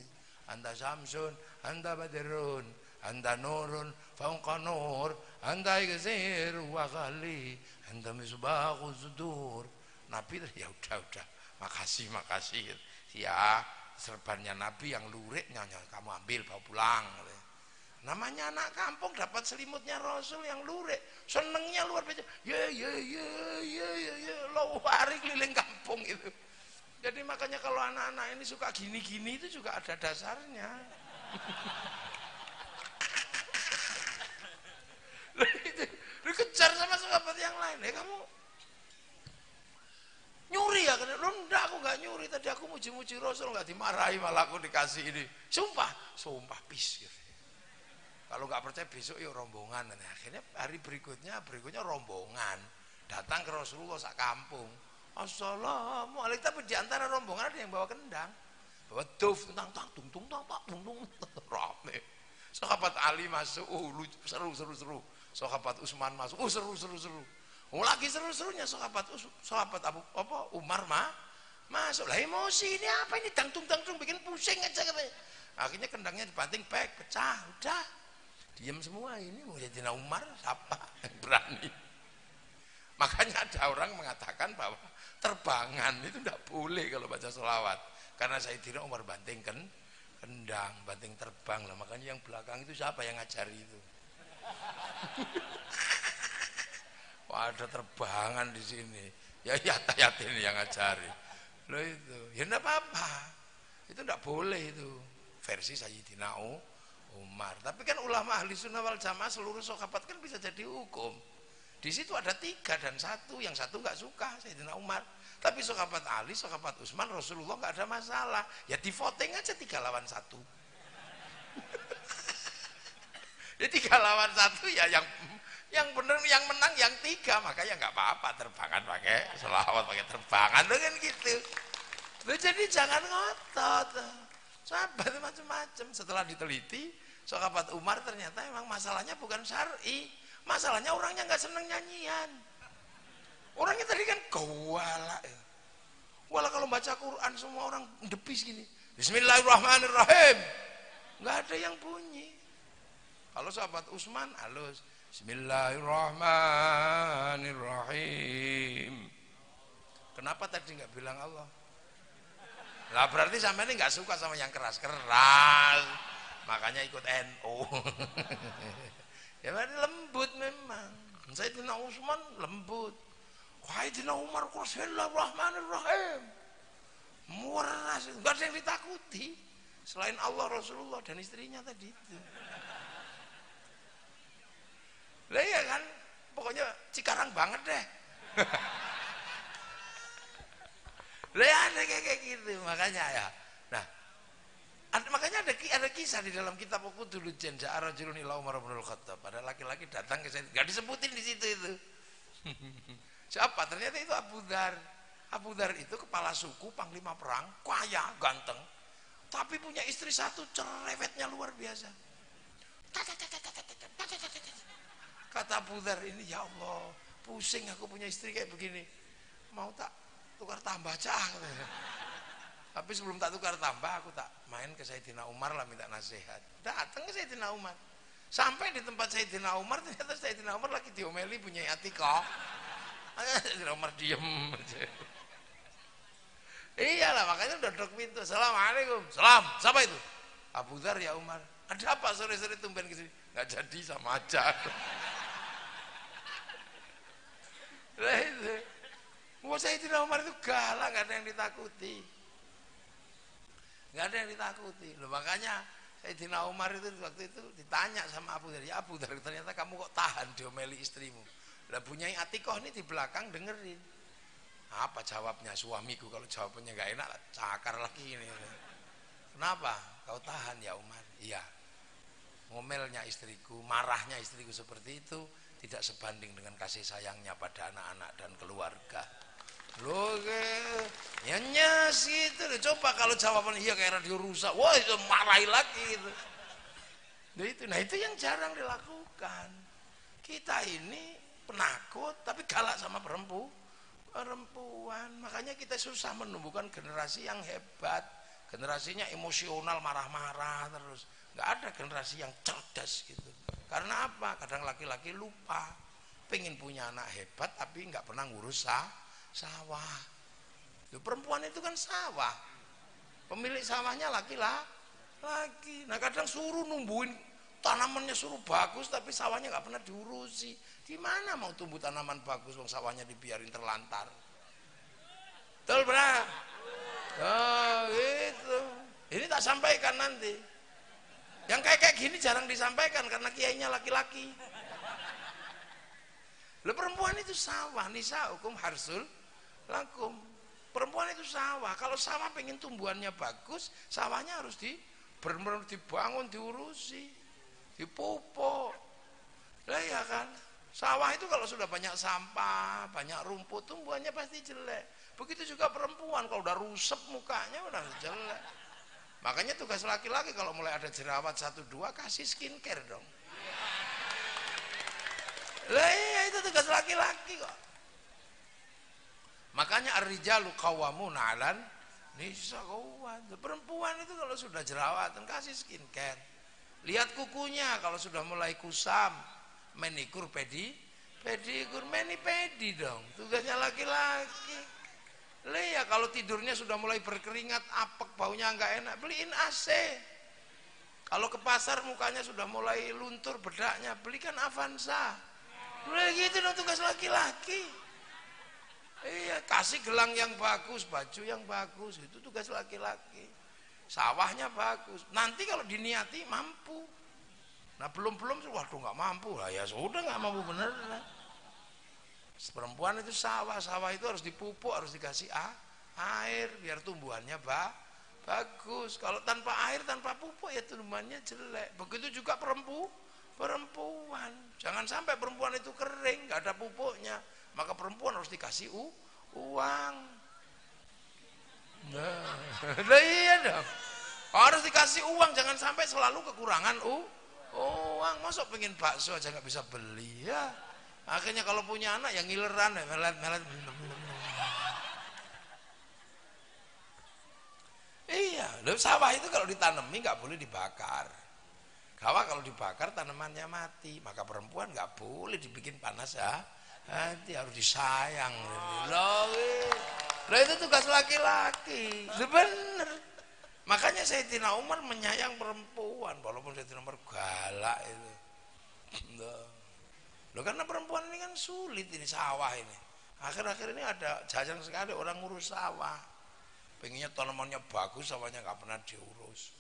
S1: Anta Samsun, Anta Badrun, Anta Nurun, Fauqa Nur, Anta Iqsir wa Ghali, Anta Misbahul Sudur. Nabi ya udah, makasih. Ya, serbannya Nabi yang lurik nyonya kamu ambil bawa pulang. Namanya anak kampung dapat selimutnya Rasul yang lurik, senengnya luar biasa. Ya, lari keliling kampung itu. Jadi makanya kalau anak-anak ini suka gini-gini itu juga ada dasarnya. Dikejar sama sahabat yang lain. Kamu nyuri ya? Lo enggak, aku nggak nyuri. Tadi aku muji-muji Rasul nggak dimarahi, malah aku dikasih ini. Sumpah pis. Gitu. Kalau nggak percaya besok yuk rombongan. Nah, akhirnya hari berikutnya rombongan datang ke Rasulullah sak kampung. Assalamualaikum. Tapi di antara rombongan ada yang bawa kendang, bawa duf, tung rame. Sahabat Ali masuk, seru. Sahabat Utsman masuk, seru. Lagi seru-serunya sahabat Umar masuk. Lah emosi ini apa ini, tangtung bikin pusing aja katanya. Akhirnya kendangnya dibanting, pecah, udah. Diam semua. Ini mau Sayyidina Umar siapa yang berani? Makanya ada orang mengatakan bahwa terbangan itu tidak boleh kalau baca sholawat, karena Sayyidina Umar banting kendang, banting terbang lah. Makanya yang belakang itu siapa yang ngajari itu? Wah, ada terbangan di sini. Ya ini yang ngajari. Loh itu, ya enggak apa-apa. Itu enggak boleh itu. Versi Sayyidina Umar. Tapi kan ulama ahli sunnah wal jamaah seluruh sahabat kan bisa jadi hukum. Di situ ada 3 dan 1, yang 1 nggak suka Sayyidina Umar. Tapi sahabat Ali, sahabat Utsman, Rasulullah nggak ada masalah. Ya di voting aja 3 lawan 1. Ya 3 lawan 1 ya yang benar yang menang yang 3, makanya nggak apa-apa terbangan pakai selawat, pakai terbangan dengan gitu. Loh, jadi jangan ngotot. Sahabat macam-macam. Setelah diteliti, sahabat Umar ternyata memang masalahnya bukan syar'i, masalahnya orangnya nggak seneng nyanyian. Orangnya tadi kan gawala. Wala kalau baca Quran semua orang depis gini. Bismillahirrahmanirrahim. Nggak ada yang bunyi. Kalau sahabat Utsman halus. Bismillahirrahmanirrahim. Kenapa tadi nggak bilang Allah? Lah berarti sampai ini nggak suka sama yang keras-keras, makanya ikut NU. Ya berarti lembut memang. Sayyidina Utsman lembut. Sayyidina Umar Bismillahirrahmanirrahim. Murah, nggak ada yang ditakuti selain Allah, Rasulullah dan istrinya tadi itu. Lah ya kan, pokoknya Cikarang banget deh. Lah ada kayak gitu, makanya ya. Nah, makanya ada kisah di dalam kitab Qudul Jenza Arajulun ila Umar bin Khattab. Ada laki-laki datang ke saya, enggak disebutin di situ itu. Siapa? Ternyata itu Abu Dzar. Abu Dzar itu kepala suku, panglima perang, kaya, ganteng. Tapi punya istri satu, cerewetnya luar biasa. Kata Abu Dzar ini, ya Allah, pusing aku punya istri kayak begini. Mau tak tukar tambah cah? Tapi sebelum tak tukar tambah, aku tak main ke Sayyidina Umar lah minta nasihat. Datang ke Sayyidina Umar. Sampai di tempat Sayyidina Umar, ternyata Sayyidina Umar lagi diomeli punya Atikah. Sayyidina Umar diem aja. Iyalah, makanya dodok pintu. Assalamualaikum. Salam. Siapa itu? Abu Dzar ya Umar. Ada apa sore-sore tumben kesini? Nggak jadi, sama aja. Lah itu. Wah, Sayyidina Umar itu galak, nggak ada yang ditakuti. Nggak ada yang ditakuti. Loh, makanya Sayyidina Umar itu waktu itu ditanya sama Abu Dzar, ya Abu Dzar, ternyata kamu kok tahan diomeli istrimu. Lah Bunyai Atikoh ini di belakang dengerin. Apa jawabnya suamiku? Kalau jawabannya nggak enak, cakar lagi ini. Kenapa kau tahan ya Umar? Iya, ngomelnya istriku, marahnya istriku seperti itu tidak sebanding dengan kasih sayangnya pada anak-anak dan keluarga. Loh, ya nyes gitu. Coba kalau jawaban iya kayak radio rusak, wah itu marahi lagi gitu. Nah itu yang jarang dilakukan. Kita ini penakut tapi galak sama perempuan. Makanya kita susah menumbuhkan generasi yang hebat. Generasinya emosional, marah-marah terus. Nggak ada generasi yang cerdas gitu. Karena apa? Kadang laki-laki lupa pengen punya anak hebat tapi nggak pernah ngurus sawah. Loh, perempuan itu kan sawah. Pemilik sawahnya laki-laki. Nah kadang suruh numbuhin tanamannya, suruh bagus tapi sawahnya nggak pernah diurusi. Di mana mau tumbuh tanaman bagus wong sawahnya dibiarin terlantar? Betul, Bra? Oh, gitu. Ini tak sampaikan nanti. Yang kayak gini jarang disampaikan karena kiainya laki-laki. Loh, perempuan itu sawah, nisa hukum harsul lakum. Perempuan itu sawah. Kalau sawah pengen tumbuhannya bagus, sawahnya harus benar-benar dibangun, diurusi, dipupuk. Lah ya kan? Sawah itu kalau sudah banyak sampah, banyak rumput, tumbuhannya pasti jelek. Begitu juga perempuan, kalau udah rusep mukanya udah jelek. Makanya tugas laki-laki kalau mulai ada jerawat 1-2 kasih skincare dong. Lah iya, itu tugas laki-laki kok. Makanya ar-rijalu qawwamuna 'alan nisa. Perempuan itu kalau sudah jerawatan kasih skincare. Lihat kukunya kalau sudah mulai kusam, manikur, pedikur, mani-pedi dong. Tugasnya laki-laki. Ya kalau tidurnya sudah mulai berkeringat, apek, baunya enggak enak, beliin AC. Kalau ke pasar mukanya sudah mulai luntur bedaknya, belikan Avanza. Gitu dong tugas laki-laki. Iya, kasih gelang yang bagus, baju yang bagus, itu tugas laki-laki. Sawahnya bagus. Nanti kalau diniati mampu. Nah belum waduh nggak mampu lah, ya sudah nggak mampu bener lah. Perempuan itu sawah itu harus dipupuk, harus dikasih air biar tumbuhannya bagus. Kalau tanpa air, tanpa pupuk ya tumbuhannya jelek. Begitu juga perempuan. Jangan sampai perempuan itu kering, nggak ada pupuknya. Maka perempuan harus dikasih uang. Nah iya dong. Harus dikasih uang, jangan sampai selalu kekurangan uang. Masuk pengen bakso aja nggak bisa beli ya. Akhirnya kalau punya anak yang ngileran, melet. Iya, loh, sawah itu kalau ditanami nggak boleh dibakar. Sawah kalau dibakar tanamannya mati. Maka perempuan nggak boleh dibikin panas ya. Nanti harus disayang. Loh, itu tugas laki-laki. Bener. Makanya Sayyidina Umar menyayang perempuan, walaupun Sayyidina Umar galak itu. Loh karena perempuan ini kan sulit ini sawah ini. Akhir-akhir ini ada jarang sekali orang ngurus sawah. Pengennya tanamannya bagus, sawahnya nggak pernah diurus.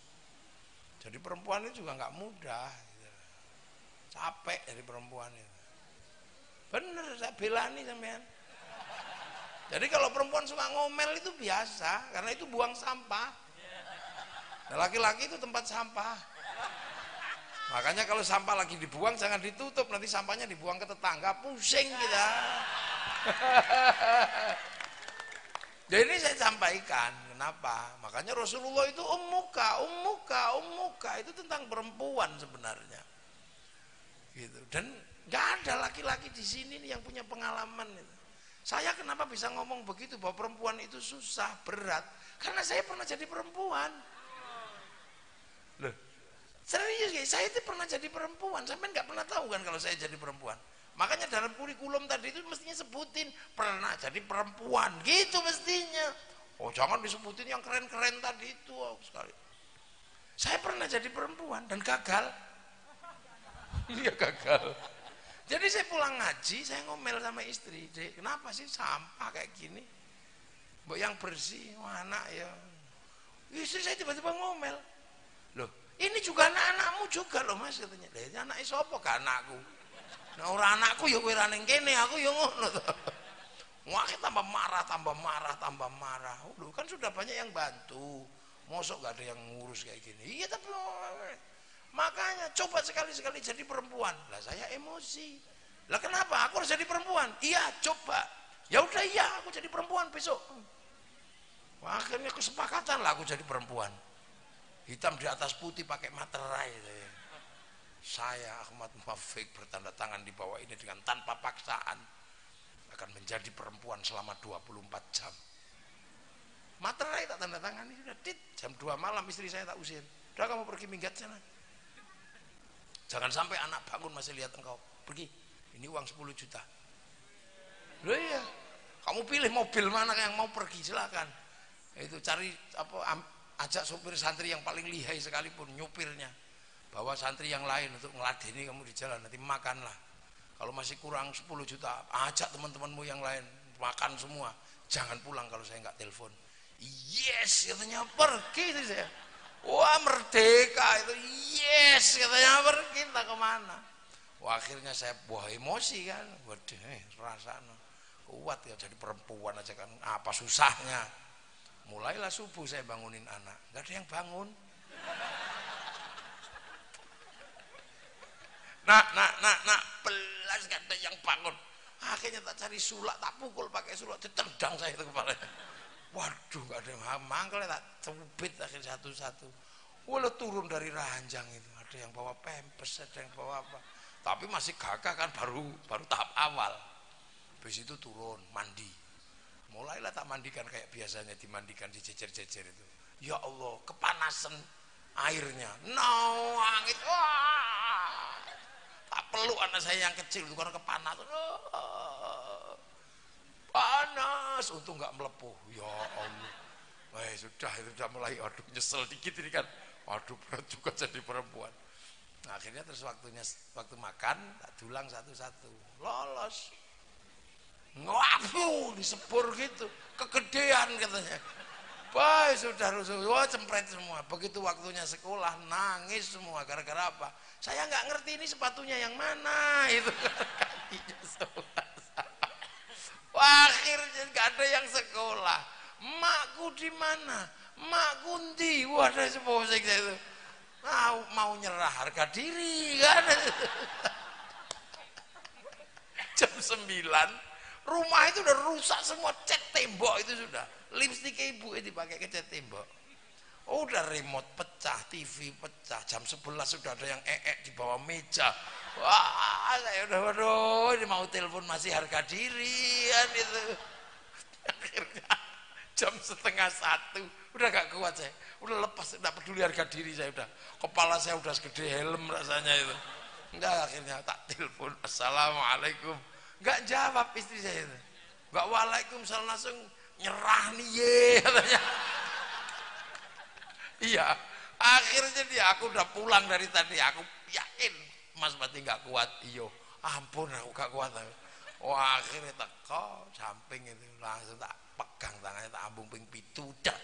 S1: Jadi perempuan ini juga nggak mudah. Gitu. Capek dari perempuan itu. Bener, saya belani sampean. Jadi kalau perempuan suka ngomel itu biasa, karena itu buang sampah. Nah, laki-laki itu tempat sampah. Makanya kalau sampah lagi dibuang jangan ditutup, nanti sampahnya dibuang ke tetangga, pusing kita. Jadi ini saya sampaikan, kenapa? Makanya Rasulullah itu ummuka itu tentang perempuan sebenarnya. Gitu. Dan nggak ada laki-laki di sini nih yang punya pengalaman itu. Saya kenapa bisa ngomong begitu bahwa perempuan itu susah, berat? Karena saya pernah jadi perempuan. Loh, serius guys, saya itu pernah jadi perempuan. Sampai nggak pernah tahu kan kalau saya jadi perempuan. Makanya dalam kurikulum tadi itu mestinya sebutin pernah jadi perempuan, gitu mestinya. Oh jangan disebutin yang keren-keren tadi itu, oh, sekali. Saya pernah jadi perempuan dan gagal. Iya gagal. Jadi saya pulang ngaji, saya ngomel sama istri, Dek, kenapa sih sampah kayak gini? Mbok yang bersih, oh, anak ya. Istri saya tiba-tiba ngomel. Loh, ini juga anak-anakmu juga loh Mas katanya. Lah anake sapa gak anakku? Nah orang anakku ya kowe ra ning kene, aku ya ngono to. Wah, tambah marah. Loh, kan sudah banyak yang bantu. Mosok gak ada yang ngurus kayak gini. Iya tapi makanya coba sekali-sekali jadi perempuan. Lah saya emosi. Lah kenapa? Aku harus jadi perempuan. Iya, coba. Ya udah iya, aku jadi perempuan besok. Wah, akhirnya kesepakatan lah aku jadi perempuan. Hitam di atas putih pakai materai. Saya Ahmad Muafiq bertanda tangan di bawah ini dengan tanpa paksaan akan menjadi perempuan selama 24 jam. Materai tak tanda tangan ini sudah dit. Jam 2 malam istri saya tak usir. Udah kamu pergi minggat sana. Jangan sampai anak bangun masih lihat engkau. Pergi. Ini uang 10 juta. Loh iya. Kamu pilih mobil mana yang mau pergi silakan. Itu cari apa ajak sopir santri yang paling lihai sekalipun nyupirnya. Bawa santri yang lain untuk ngeladeni kamu di jalan, nanti makanlah. Kalau masih kurang 10 juta, ajak teman-temanmu yang lain makan semua. Jangan pulang kalau saya nggak telepon. Yes, katanya pergi itu saya. Wah merdeka itu, yes katanya pergi, entah kemana. Wah akhirnya saya buah emosi kan, waduh rasanya kuat ya jadi perempuan aja kan, apa susahnya. Mulailah subuh saya bangunin anak, nggak ada yang bangun. Nak, belas gak ada yang bangun. Akhirnya tak cari sulak, tak pukul pakai sulak, ditendang saya itu kepalanya. Waduh, gak ada yang mangkel, tak cubit akhirnya satu-satu. Walau turun dari ranjang itu, ada yang bawa pempes, ada yang bawa apa. Tapi masih gagah kan, baru tahap awal. Habis itu turun, mandi. Mulailah tak mandikan kayak biasanya dimandikan di jejer-jejer itu. Ya Allah, kepanasan airnya. Angit, wah. Tak peluk anak saya yang kecil itu karena kepanasan. Panas, untung nggak melepuh. Ya Allah. Sudah mulai aduh nyesel dikit ini kan. Aduh berat juga jadi perempuan. Nah, akhirnya terus waktu makan tak dulang satu-satu. Lolos. Ngapu disebur gitu. Kegedean katanya. Baik sudah rusuh, wah cempret semua. Begitu waktunya sekolah nangis semua gara-gara apa? Saya nggak ngerti ini sepatunya yang mana itu. Kakinya semua. Wah, akhirnya nggak ada yang sekolah. Makku di mana? Makku ndi? Wah ada seposek itu. Mau nyerah harga diri kan? Jam 9 rumah itu udah rusak semua, cat tembok itu sudah. Lipstik ibu itu dipakai ke cat tembok. Udah remote pecah, TV pecah. Jam 11 sudah ada yang di bawah meja. Wah, saya udah waduh, ini mau telepon masih harga diri kan itu. Akhirnya jam 12:30 udah gak kuat saya. Udah lepas, enggak peduli harga diri saya udah. Kepala saya udah segede helm rasanya itu. Enggak, akhirnya tak telepon. Assalamualaikum. Enggak jawab istri saya itu. Enggak waalaikumsalam, langsung nyerah nih ye katanya. Iya, akhirnya aku udah pulang dari tadi, aku yakin Mas Pati nggak kuat. Iyo, ampun aku gak kuat. Wah akhirnya teko samping itu langsung tak pegang tangannya, tak ambung ping pitu. Udah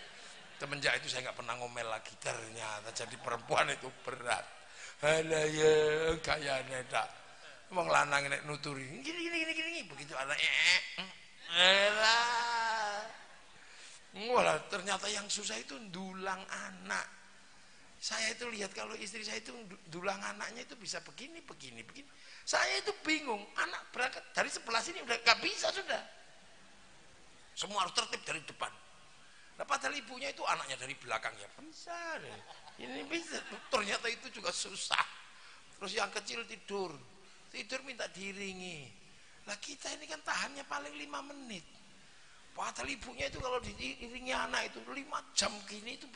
S1: semenjak itu saya nggak pernah ngomel lagi. Ternyata jadi perempuan itu berat. Halah ya kayaknya tak emang lanang nek nuturi gini begitu anak Wah, ternyata yang susah itu dulang anak. Saya itu lihat kalau istri saya itu dulang anaknya itu bisa begini. Saya itu bingung, anak berangkat dari sebelah sini udah gak bisa sudah. Semua harus tertib dari depan. Nah, padahal ibunya itu anaknya dari belakang ya bisa deh. Ini bisa. Ternyata itu juga susah. Terus yang kecil tidur minta diiringi. Lah kita ini kan tahannya paling 5 menit. Padahal ibunya itu kalau diiringi anak itu 5 jam gini itu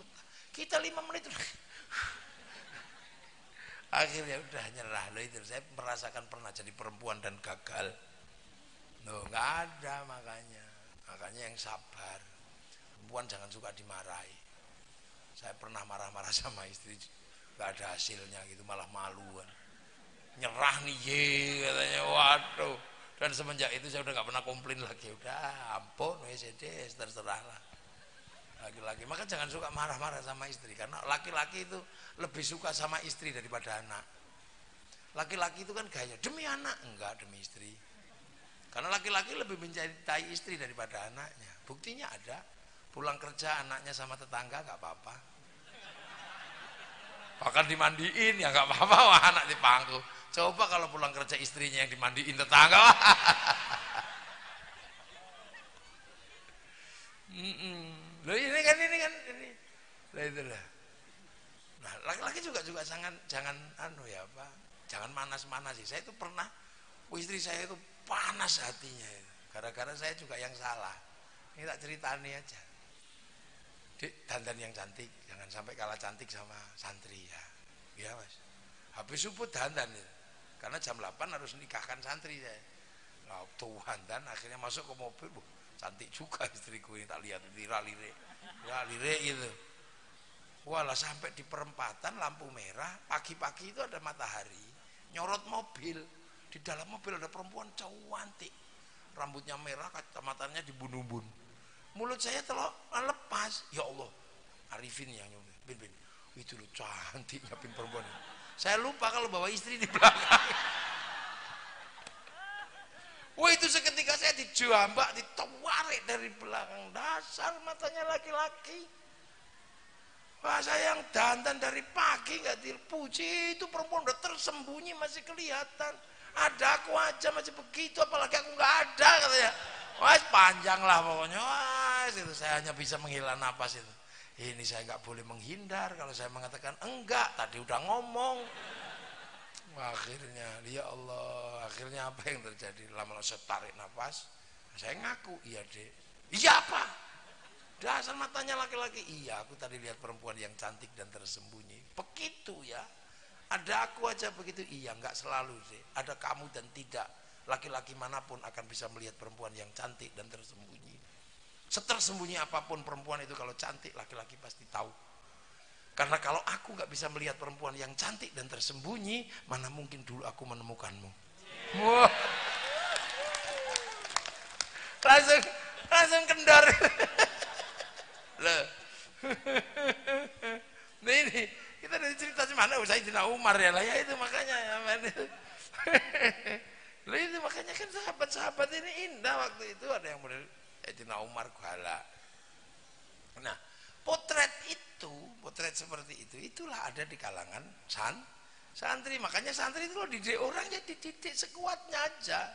S1: kita 5 menit akhirnya udah nyerah. Loh itu saya merasakan pernah jadi perempuan dan gagal. Loh nggak ada makanya yang sabar. Perempuan jangan suka dimarahi. Saya pernah marah-marah sama istri, nggak ada hasilnya gitu, malah maluan. Nyerah nih ye katanya, waduh. Dan semenjak itu saya udah nggak pernah komplain lagi, udah ampun wes terserah lah. Laki-laki maka jangan suka marah-marah sama istri, karena laki-laki itu lebih suka sama istri daripada anak. Laki-laki itu kan gaya demi anak, enggak demi istri. Karena laki-laki lebih mencintai istri daripada anaknya. Buktinya ada, pulang kerja anaknya sama tetangga nggak apa-apa, bahkan dimandiin ya nggak apa-apa, wah anak dipangku. Coba kalau pulang kerja istrinya yang dimandiin tetangga. Loh ini kan lah itulah. Nah laki-laki juga jangan jangan manas-manas sih. Saya itu pernah, istri saya itu panas hatinya itu, gara-gara saya juga yang salah. Ini tak ceritani aja. Dik, dandan yang cantik, jangan sampai kalah cantik sama santri ya. Ya mas, habis subuh dandan itu, karena jam 8 harus nikahkan santri saya. Nah, Tuhan, dan akhirnya masuk ke mobil, cantik juga istriku ini, tak lihat lire gitu. Walah sampai di perempatan lampu merah, pagi-pagi itu ada matahari, nyorot mobil. Di dalam mobil ada perempuan cantik, rambutnya merah, kacamatanya dibun-bun. Mulut saya lepas, ya Allah, Arifin yang nyuruh, bin, itu lu cantiknya pin perempuan. Saya lupa kalau bawa istri di belakang. Wah itu seketika saya dijambak, ditawarik dari belakang, dasar matanya laki-laki. Wah saya yang dandan dari pagi nggak dipuji, itu perempuan udah tersembunyi masih kelihatan. Ada aku aja masih begitu, apalagi aku nggak ada katanya. Wah panjang lah pokoknya, wah itu saya hanya bisa menghela napas itu. Ini saya nggak boleh menghindar, kalau saya mengatakan enggak, tadi udah ngomong. Wah, akhirnya, ya Allah, akhirnya apa yang terjadi? Lama-lama saya tarik napas, saya ngaku, iya dek. Iya apa? Dasar matanya laki-laki. Iya, aku tadi lihat perempuan yang cantik dan tersembunyi. Begitu ya. Ada aku aja begitu. Iya, enggak selalu sih. Ada kamu dan tidak. Laki-laki manapun akan bisa melihat perempuan yang cantik dan tersembunyi. Setersembunyi apapun perempuan itu, kalau cantik laki-laki pasti tahu. Karena kalau aku nggak bisa melihat perempuan yang cantik dan tersembunyi, mana mungkin dulu aku menemukanmu. Wah. Langsung kendor. Loh. Nah ini kita dari cerita mana Sayyidina Umar ya lah ya, itu makanya ya. Lah itu makanya kan sahabat-sahabat ini indah waktu itu, ada yang model Sayyidina Umar galak. Nah, potret seperti itu, itulah ada di kalangan santri. Makanya santri itu loh, dididik orang ya dididik sekuatnya aja.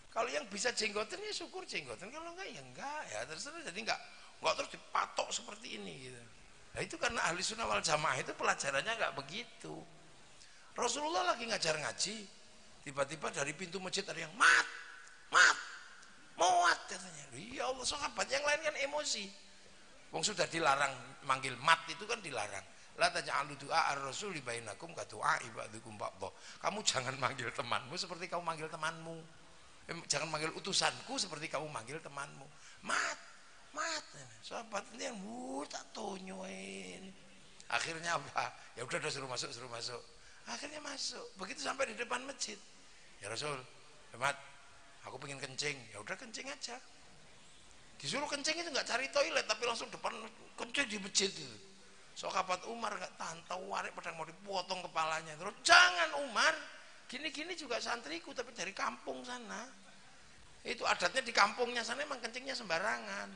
S1: Kalau yang bisa jenggotan ya syukur jenggotan, kalau enggak ya enggak ya terserah. Jadi enggak terus dipatok seperti ini gitu. Nah itu karena ahli sunnah wal jamaah itu pelajarannya enggak begitu. Rasulullah lagi ngajar ngaji, tiba-tiba dari pintu masjid ada yang mat katanya. Ya Allah, sahabat yang lain kan emosi. Wong sudah dilarang manggil mat, itu kan dilarang. La taj'alu du'a ar-rasuli bainakum ka du'a ba'dukum ba'dha. Kamu jangan manggil temanmu seperti kamu manggil temanmu. Jangan manggil utusanku seperti kamu manggil temanmu. Mat. Sahabat ini yang tak tonyoin. Akhirnya apa? Ya udah suruh masuk. Akhirnya masuk. Begitu sampai di depan masjid. Ya Rasul, Mat, aku pengen kencing. Ya udah kencing aja. Disuruh kencing itu nggak cari toilet, tapi langsung depan kencing di masjid itu. Sahabat Umar nggak tahan, tawarik pedang mau dipotong kepalanya. Terus jangan Umar, gini-gini juga santriku tapi dari kampung sana. Itu adatnya di kampungnya sana emang kencingnya sembarangan.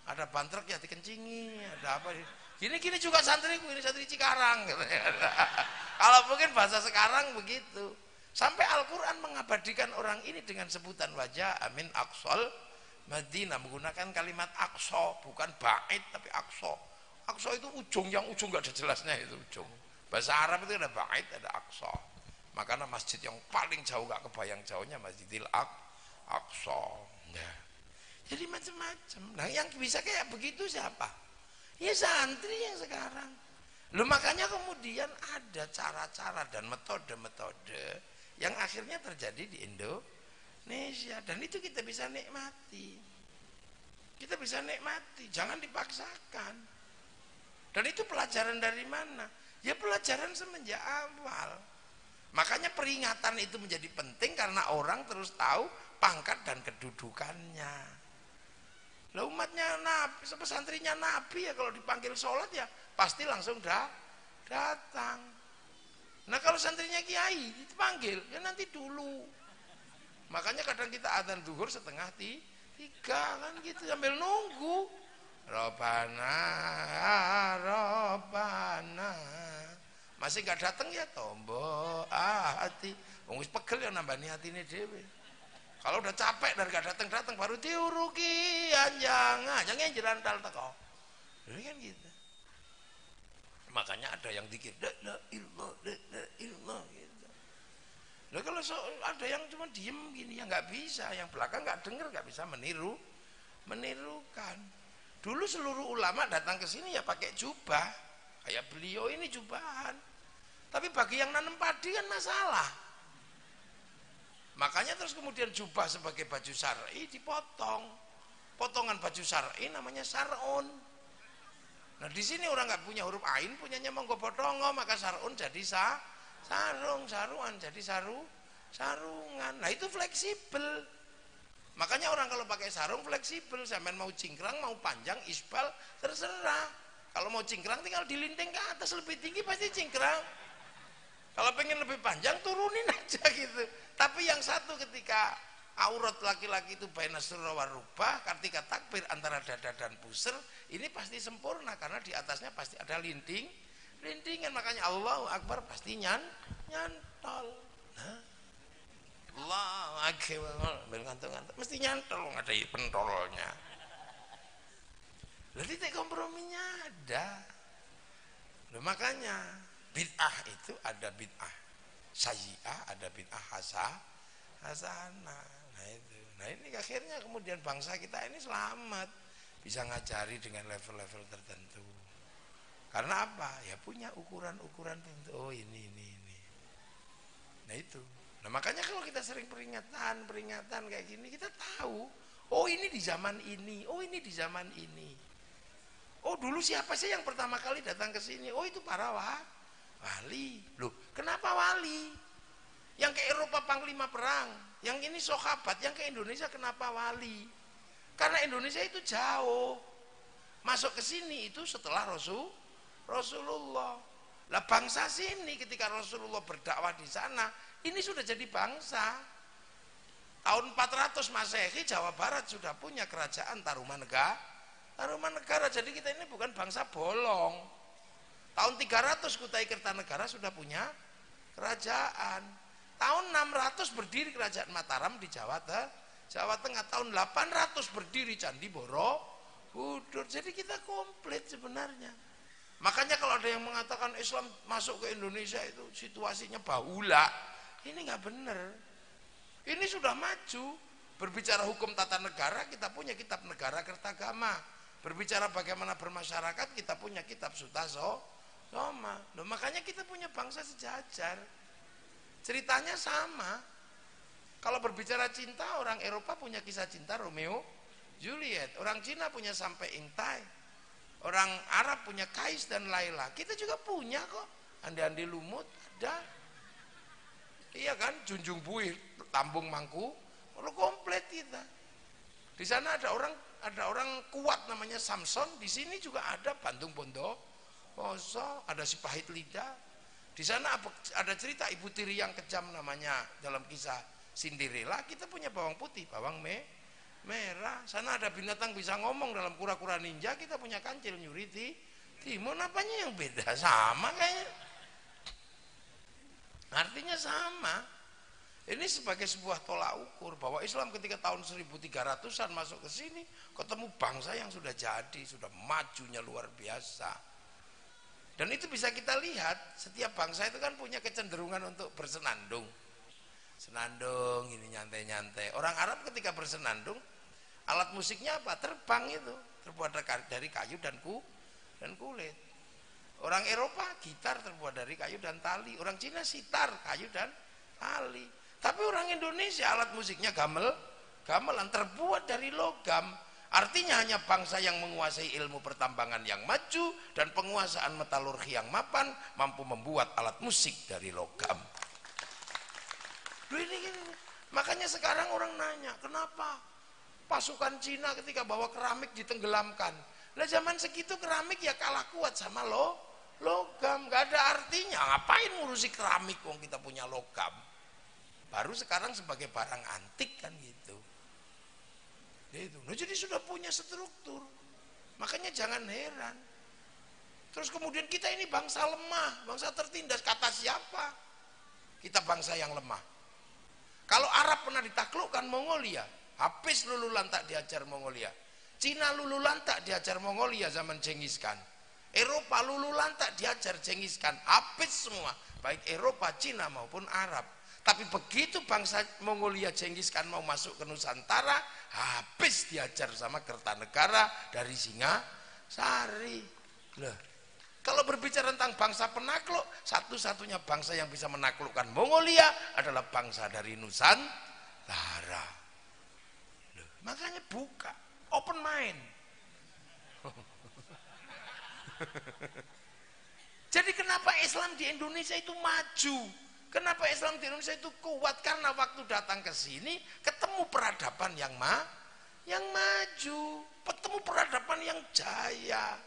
S1: ada bantrek ya dikencingi, ada apa gini juga santriku, ini santri Cikarang kalau mungkin bahasa sekarang begitu. Sampai Al-Quran mengabadikan orang ini dengan sebutan wajah amin aqsal Madinah, menggunakan kalimat aqsa, bukan bait tapi aqsa. Aqsa itu ujung, yang ujung gak ada jelasnya itu ujung. Bahasa Arab itu ada bait, ada aqsa. Makanya masjid yang paling jauh gak kebayang jauhnya Masjidil Aqsa. Nah, jadi macam-macam. Nah, yang bisa kayak begitu siapa? Ya santri yang sekarang. Loh, makanya kemudian ada cara-cara dan metode-metode yang akhirnya terjadi di Indonesia, dan itu kita bisa nikmati. Kita bisa nikmati, jangan dipaksakan. Dan itu pelajaran dari mana? Ya pelajaran semenjak awal. Makanya peringatan itu menjadi penting karena orang terus tahu pangkat dan kedudukannya. Lah umatnya Nabi, pesantrinya Nabi ya kalau dipanggil sholat ya pasti langsung datang. Nah kalau santrinya kiai dipanggil ya nanti dulu. Makanya kadang kita adzan zuhur setengah tiga kan gitu sambil nunggu. Robana, Robana. Masih gak datang ya tombo hati. Wong wis pegel ya nambani hatine dhewe. Kalau udah capek dan gak datang baru diuruki jangan jerantal teko. Jadi kan gitu. Makanya ada yang dikir la ilallah gitu. Lah kalau ada yang cuma diem gini ya nggak bisa, yang belakang nggak dengar, nggak bisa menirukan. Dulu seluruh ulama datang ke sini ya pakai jubah, kayak beliau ini jubahan. Tapi bagi yang nanam padi kan masalah. Makanya terus kemudian jubah sebagai baju syar'i dipotong. Potongan baju syar'i namanya sar'un. Nah di sini orang nggak punya huruf ain, punyanya monggo bodongo, maka sarun jadi saruan jadi sarungan. Nah itu fleksibel. Makanya orang kalau pakai sarung fleksibel, sampean mau cingkrang, mau panjang, isbal, terserah. Kalau mau cingkrang tinggal dilinting ke atas lebih tinggi pasti cingkrang. Kalau pengen lebih panjang turunin aja gitu. Tapi yang satu ketika aurat laki-laki itu baina surra wa rubah, ketika takbir antara dada dan pusar, ini pasti sempurna karena di atasnya pasti ada lintingan. Makanya Allahu Akbar pasti nyantol. Nah, Allahu Akbar bergantung-gantung mesti nyantol, nggak ada pentolnya. Jadi titik komprominya ada. Loh, makanya bid'ah itu ada bid'ah sayyi'ah, ada bid'ah hasanah. Nah ini akhirnya kemudian bangsa kita ini selamat, bisa ngajari dengan level-level tertentu. Karena apa? Ya punya ukuran-ukuran tertentu. Oh ini. Nah itu. Nah makanya kalau kita sering peringatan kayak gini, kita tahu. Oh ini di zaman ini. Oh ini di zaman ini. Oh dulu siapa sih yang pertama kali datang ke sini? Oh itu para wali. Loh kenapa wali? Yang ke Eropa panglima perang, yang ini sahabat, yang ke Indonesia kenapa wali? Karena Indonesia itu jauh, masuk ke sini itu setelah Rasulullah. Lah bangsa sini ketika Rasulullah berdakwah di sana, ini sudah jadi bangsa. Tahun 400 Masehi Jawa Barat sudah punya kerajaan Tarumanegara. Jadi kita ini bukan bangsa bolong. Tahun 300 Kutai Kertanegara sudah punya kerajaan. Tahun 600 berdiri kerajaan Mataram di Jawa Tengah. Tahun 800 berdiri Candi Borobudur. Jadi kita komplit sebenarnya. Makanya kalau ada yang mengatakan Islam masuk ke Indonesia itu situasinya bahula, ini nggak benar. Ini sudah maju. Berbicara hukum tata negara, kita punya kitab Negara Kertagama. Berbicara bagaimana bermasyarakat, kita punya kitab Sutasoma. Loh, makanya kita punya bangsa sejajar. Ceritanya sama. Kalau berbicara cinta, orang Eropa punya kisah cinta Romeo Juliet, orang Cina punya Sampai Ingtai, orang Arab punya Kais dan Laila. Kita juga punya kok. Andi-andi lumut ada. Iya kan, Junjung Buir, Tambung Mangku, lo komplit kita. Di sana ada orang kuat namanya Samson. Di sini juga ada Bandung Bondowoso, ada si Pahit Lidah. Di sana ada cerita ibu tiri yang kejam namanya dalam kisah Cinderella. Kita punya bawang putih, bawang merah. Sana ada binatang bisa ngomong dalam kura-kura ninja, kita punya kancil nyuri timun. Apanya yang beda? Sama kayaknya. Artinya sama. Ini sebagai sebuah tolak ukur bahwa Islam ketika tahun 1300-an masuk ke sini, ketemu bangsa yang sudah jadi, sudah majunya luar biasa. Dan itu bisa kita lihat, setiap bangsa itu kan punya kecenderungan untuk bersenandung. Senandung, ini nyantai-nyantai. Orang Arab ketika bersenandung, alat musiknya apa? Terbang itu, terbuat dari kayu dan kulit. Orang Eropa gitar terbuat dari kayu dan tali. Orang Cina sitar, kayu dan tali. Tapi orang Indonesia alat musiknya gamelan terbuat dari logam. Artinya hanya bangsa yang menguasai ilmu pertambangan yang maju dan penguasaan metalurgi yang mapan mampu membuat alat musik dari logam. Ini. Makanya sekarang orang nanya, kenapa pasukan Cina ketika bawa keramik ditenggelamkan? Lah zaman segitu keramik ya kalah kuat sama logam, gak ada artinya. Ngapain ngurusi keramik wong kita punya logam? Baru sekarang sebagai barang antik kan gitu. Itu. Nah, jadi sudah punya struktur. Makanya jangan heran. Terus kemudian kita ini bangsa lemah, bangsa tertindas. Kata siapa? Kita bangsa yang lemah. Kalau Arab pernah ditaklukkan Mongolia, habis lulu lantak diajar Mongolia. Cina lulu lantak diajar Mongolia zaman Genghis Khan. Eropa lulu lantak diajar Genghis Khan, habis semua, baik Eropa, Cina maupun Arab. Tapi begitu bangsa Mongolia Genghis Khan mau masuk ke Nusantara, habis diajar sama Kertanegara dari Singasari. Loh, kalau berbicara tentang bangsa penakluk, satu-satunya bangsa yang bisa menaklukkan Mongolia adalah bangsa dari Nusantara. Loh, makanya buka, open mind. Jadi kenapa Islam di Indonesia itu maju? Kenapa Islam di Indonesia itu kuat? Karena waktu datang ke sini ketemu peradaban yang maju, ketemu peradaban yang jaya.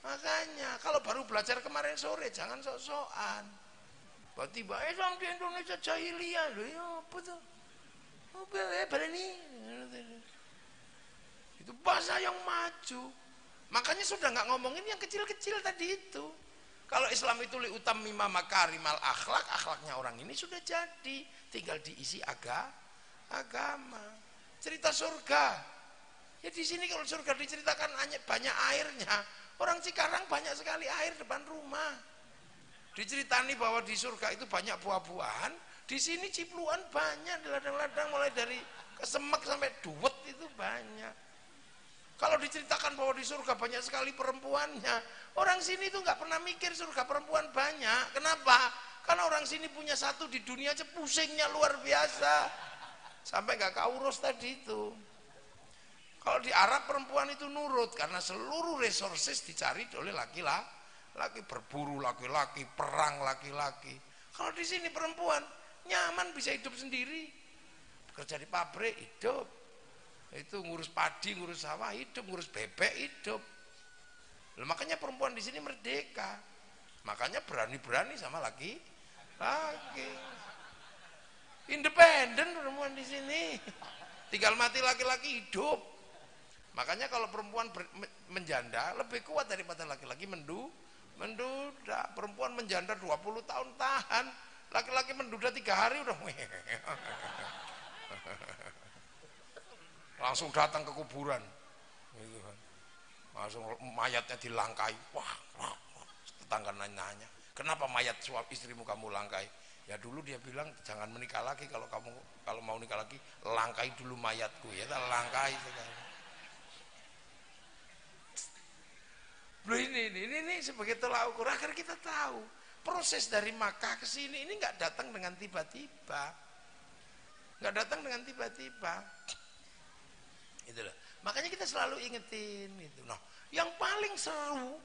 S1: Makanya kalau baru belajar kemarin sore jangan sok-sokan. Tiba-tiba Islam di Indonesia jahiliyah loh, ya apa tuh? Itu bahasa yang maju. Makanya sudah nggak ngomongin yang kecil-kecil tadi itu. Kalau Islam itu liutamima makarimal akhlak, akhlaknya orang ini sudah jadi, tinggal diisi agama. Cerita surga. Ya di sini kalau surga diceritakan banyak airnya. Orang Cikarang banyak sekali air depan rumah. Diceritani bahwa di surga itu banyak buah-buahan, di sini cipluan banyak di ladang-ladang mulai dari kesemek sampai duwet itu banyak. Kalau diceritakan bahwa di surga banyak sekali perempuannya, orang sini tuh nggak pernah mikir surga perempuan banyak. Kenapa? Karena orang sini punya satu di dunia aja pusingnya luar biasa, sampai nggak keurus tadi itu. Kalau di Arab perempuan itu nurut karena seluruh resources dicari oleh laki-laki, berburu laki-laki, perang laki-laki. Kalau di sini perempuan nyaman bisa hidup sendiri, kerja di pabrik hidup. Itu ngurus padi, ngurus sawah hidup, ngurus bebek hidup. Makanya perempuan di sini merdeka. Makanya berani-berani sama laki. Independen perempuan di sini. Tinggal mati laki-laki hidup. Makanya kalau perempuan menjanda lebih kuat daripada laki-laki menduda. Perempuan menjanda 20 tahun tahan. Laki-laki menduda 3 hari udah langsung datang ke kuburan gitu kan. Langsung mayatnya dilangkai. Wah, tetangga nanya, kenapa mayat suami istrimu kamu langkai? Ya dulu dia bilang jangan menikah lagi, kalau mau nikah lagi langkai dulu mayatku. Ya langkai sekarang. Ini sebagai tolak ukur agar kita tahu proses dari Makkah ke sini ini nggak datang dengan tiba-tiba, nggak datang dengan tiba-tiba. Itulah. Makanya kita selalu ingetin itu. Nah, yang paling seru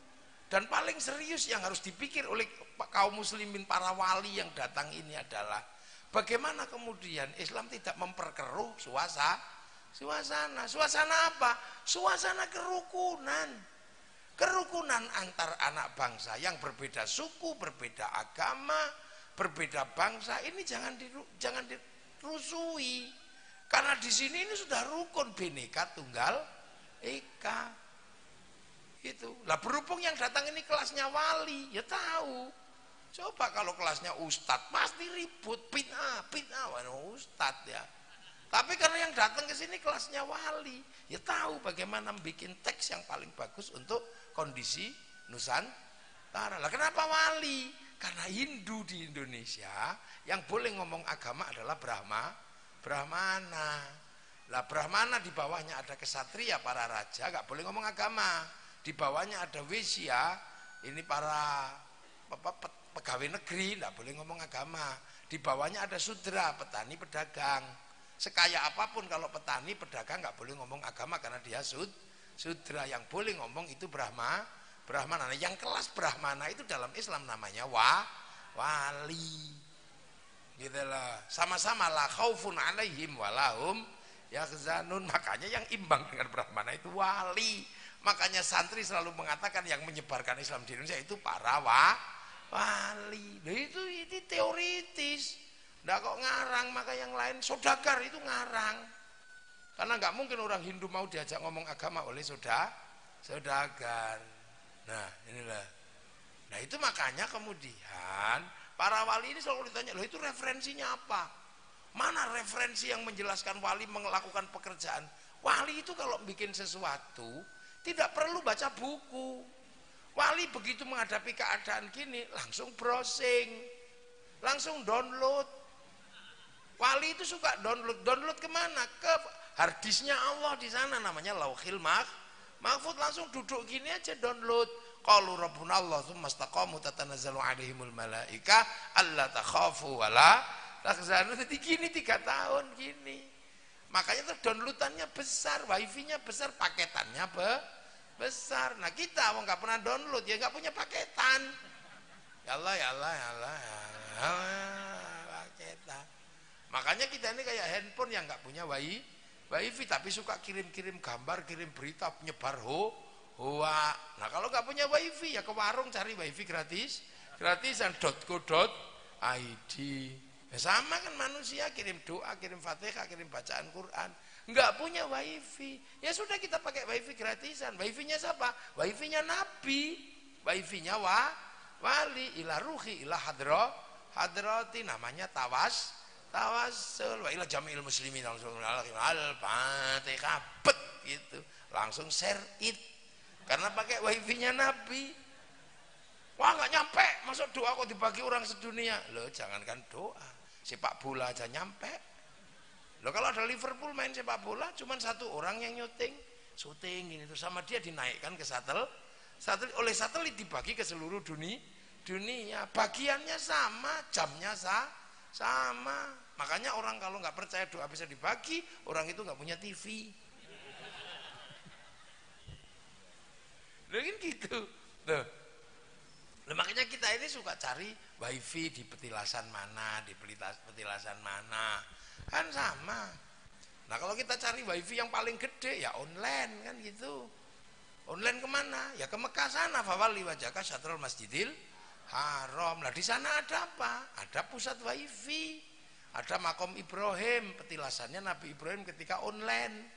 S1: dan paling serius yang harus dipikir oleh kaum muslimin para wali yang datang ini adalah bagaimana kemudian Islam tidak memperkeruh suasana. Suasana apa? Suasana kerukunan. Kerukunan antar anak bangsa yang berbeda suku, berbeda agama, berbeda bangsa ini jangan dirusui. Karena di sini ini sudah rukun Bhinneka Tunggal Ika. Itu. Lah berhubung yang datang ini kelasnya wali, ya tahu. Coba kalau kelasnya ustadz, pasti ribut, bid'ah, ustadz ya. Tapi karena yang datang ke sini kelasnya wali, ya tahu bagaimana bikin teks yang paling bagus untuk kondisi Nusantara. Lah kenapa wali? Karena Hindu di Indonesia yang boleh ngomong agama adalah Brahmana. Lah Brahmana di bawahnya ada kesatria para raja, nggak boleh ngomong agama. Di bawahnya ada Wisya, ini para pegawai negeri, nggak boleh ngomong agama. Di bawahnya ada Sudra, petani pedagang. Sekaya apapun kalau petani pedagang nggak boleh ngomong agama karena dia Sudra. Yang boleh ngomong itu Brahmana. Yang kelas Brahmana itu dalam Islam namanya wali. Gitu loh. Sama-sama la khaufun alaihim walahum yahzanun. Makanya yang imbang dengan Brahmana itu wali. Makanya santri selalu mengatakan yang menyebarkan Islam di Indonesia itu para wali. Nah, itu teoritis. Nggak kok ngarang, maka yang lain saudagar itu ngarang. Karena nggak mungkin orang Hindu mau diajak ngomong agama oleh saudagar. Nah, inilah. Nah, itu makanya kemudian para wali ini selalu ditanya, loh itu referensinya apa? Mana referensi yang menjelaskan wali melakukan pekerjaan? Wali itu kalau bikin sesuatu tidak perlu baca buku. Wali begitu menghadapi keadaan gini langsung browsing, langsung download. Wali itu suka download kemana? Ke harddisknya Allah di sana namanya Lauhil Mahfuz. Langsung duduk gini aja download. Qalu rabbuna Allah tsumma istaqamu tatanazzalu alaihimul malaika alla takhafu wala tahzanu. Jadi gini 3 tahun gini. Makanya tuh downloadannya besar, wifi-nya besar, paketannya besar. Nah kita nggak pernah download ya nggak punya paketan. Ya Allah paketan. Makanya kita ini kayak handphone yang nggak punya wifi tapi suka kirim-kirim gambar, kirim berita, penyebar hoa. Nah kalau nggak punya wifi ya ke warung cari wifi gratisan .co.id. Ya sama kan manusia kirim doa, kirim fatihah, kirim bacaan Quran. Nggak punya wifi, ya sudah kita pakai wifi gratisan. Wifi-nya siapa? Wifi-nya Nabi, wifi-nya wali, ila ruhi, ila hadrati, namanya tawassul, wa ila jami'il muslimin langsung al-fatihah, gitu, langsung share it, karena pakai wifi-nya Nabi. Wah nggak nyampe, masuk doa kok dibagi orang sedunia. Loh jangankan doa, sepak bola aja nyampe. Loh kalau ada Liverpool main sepak bola cuman 1 orang yang syuting ini tuh, sama dia dinaikkan ke satelit oleh satelit dibagi ke seluruh dunia. Bagiannya sama, jamnya sama. Makanya orang kalau nggak percaya doa bisa dibagi, orang itu nggak punya TV. Loh kan gitu. Loh. Makanya kita ini suka cari wifi di petilasan mana, di petilasan mana, kan sama. Nah kalau kita cari wifi yang paling gede ya online kan gitu. Online kemana? Ya ke Mekah sana. Fawalli wajhaka syatrul masjidil haram. Lah di sana ada apa? Ada pusat wifi, ada makom Ibrahim, petilasannya Nabi Ibrahim ketika online.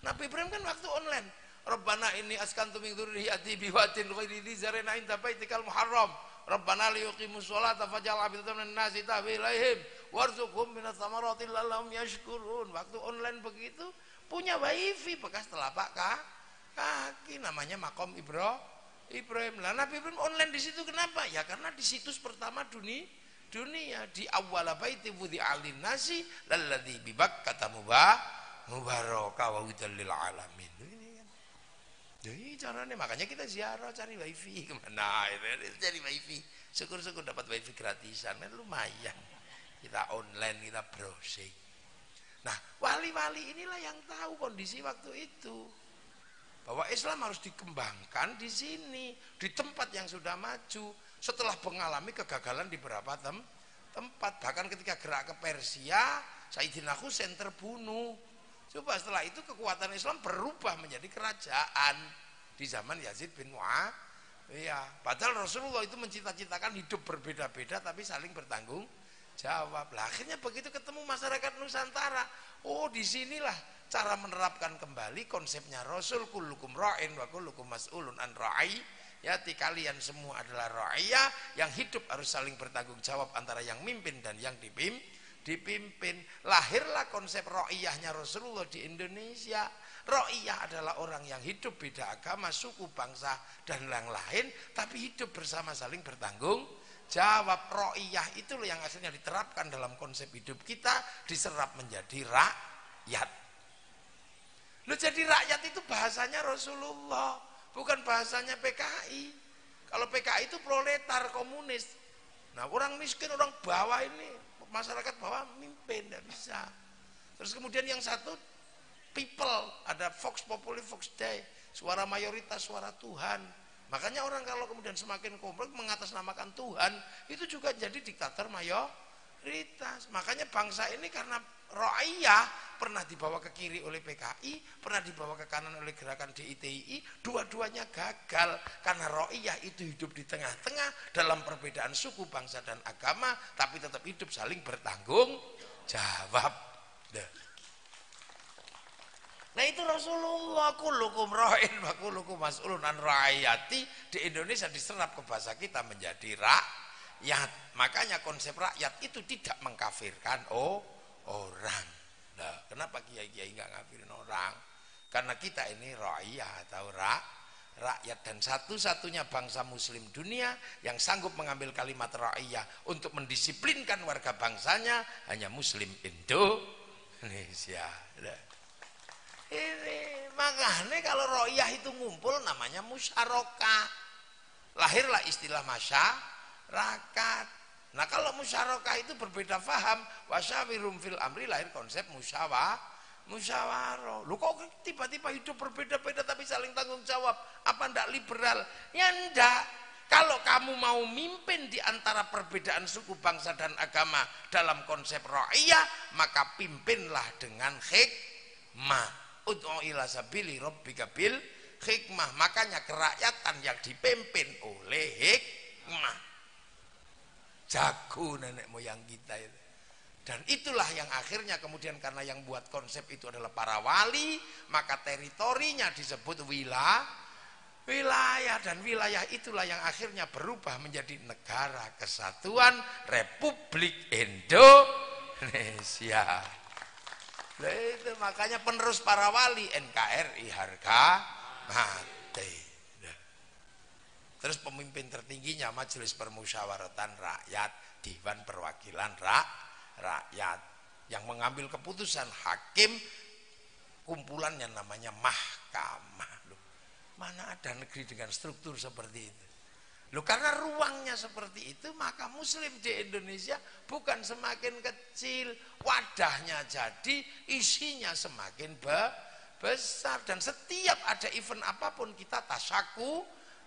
S1: Nabi Ibrahim kan waktu online. Rabbana inni askantu min dzurriyyati biwadin ghairi dzi zar'in 'inda baitikal muharram. Rabbana liyuqimus sholata faj'al afidatan minan nasi tahwi ilaihim warzuqhum minats thamarati la'allahum yashkurun. Waktu online begitu punya wifi bekas telapak kaki, namanya makom Ibrahim. Lah Nabi Ibrahim online di situ kenapa? Ya karena di situs pertama dunia, di awwala baiti wudi'a lin-nasi lalladzi bi Bakkah mubaraka wa hudal lil alamin. Jadi caranya makanya kita ziarah cari wifi kemana itu cari wifi, syukur-syukur dapat wifi gratisan kan lumayan, kita online kita browsing. Nah wali-wali inilah yang tahu kondisi waktu itu bahwa Islam harus dikembangkan di sini, di tempat yang sudah maju setelah mengalami kegagalan di beberapa tempat. Bahkan ketika gerak ke Persia Sayyidina Husain terbunuh. Coba setelah itu kekuatan Islam berubah menjadi kerajaan di zaman Yazid bin Muawiyah. Padahal Rasulullah itu mencita-citakan hidup berbeda-beda tapi saling bertanggung jawab. Lah akhirnya begitu ketemu masyarakat Nusantara, oh disinilah cara menerapkan kembali konsepnya Rasul, kullukum ra'in wa kullukum mas'ulun an ra'i. Yati kalian semua adalah ra'iyah, yang hidup harus saling bertanggung jawab antara yang mimpin dan yang dipimpin. Lahirlah konsep ra'iyahnya Rasulullah di Indonesia. Ra'iyah adalah orang yang hidup beda agama, suku, bangsa dan lain-lain, tapi hidup bersama saling bertanggung jawab. Ra'iyah itu yang akhirnya diterapkan dalam konsep hidup kita, diserap menjadi rakyat. Lu jadi rakyat itu bahasanya Rasulullah, bukan bahasanya PKI. Kalau PKI itu proletar, komunis. Nah orang miskin, orang bawah ini, masyarakat bawah mimpin, tidak bisa. Terus kemudian yang satu people, ada Vox Populi, Vox Dei, suara mayoritas, suara Tuhan. Makanya orang kalau kemudian semakin kompleks mengatasnamakan Tuhan, itu juga jadi diktator mayoritas. Makanya bangsa ini karena ra'iyah, pernah dibawa ke kiri oleh PKI, pernah dibawa ke kanan oleh gerakan DITI, dua-duanya gagal karena ra'iyah itu hidup di tengah-tengah dalam perbedaan suku, bangsa dan agama, tapi tetap hidup saling bertanggung jawab. Nah itu Rasulullah, kullukum ra'in wa kullukum mas'ulun an ra'iyati, di Indonesia diserap ke bahasa kita menjadi rakyat. Makanya konsep rakyat itu tidak mengkafirkan orang. Nah, kenapa kiai-kiai nggak ngafirin orang? Karena kita ini ra'iyah atau rakyat, dan satu-satunya bangsa muslim dunia yang sanggup mengambil kalimat ra'iyah untuk mendisiplinkan warga bangsanya hanya muslim Indonesia. Nah, ini makanya kalau ra'iyah itu ngumpul namanya musyarakah. Lahirlah istilah masyarakat. Nah kalau musyarakah itu berbeda faham, wasyawirum fil amri, lahir konsep musyawarah. Lu kok tiba-tiba hidup berbeda-beda tapi saling tanggung jawab? Apa ndak liberal? Ya ndak. Kalau kamu mau mimpin di antara perbedaan suku, bangsa dan agama dalam konsep ra'iyah, maka pimpinlah dengan hikmah. Ud'u ila sabili rabbika bil hikmah. Makanya kerakyatan yang dipimpin oleh hikmah. Jago nenek moyang kita itu. Dan itulah yang akhirnya kemudian karena yang buat konsep itu adalah para wali, maka teritorinya disebut wilayah, dan wilayah itulah yang akhirnya berubah menjadi Negara Kesatuan Republik Indonesia. Nah, itu makanya penerus para wali NKRI harga mati. Terus pemimpin tertingginya Majelis Permusyawaratan Rakyat, Dewan Perwakilan Rakyat, yang mengambil keputusan. Hakim kumpulannya namanya mahkamah. Loh, mana ada negeri dengan struktur seperti itu? Loh, karena ruangnya seperti itu, maka muslim di Indonesia bukan semakin kecil, wadahnya jadi, isinya semakin besar. Dan setiap ada event apapun kita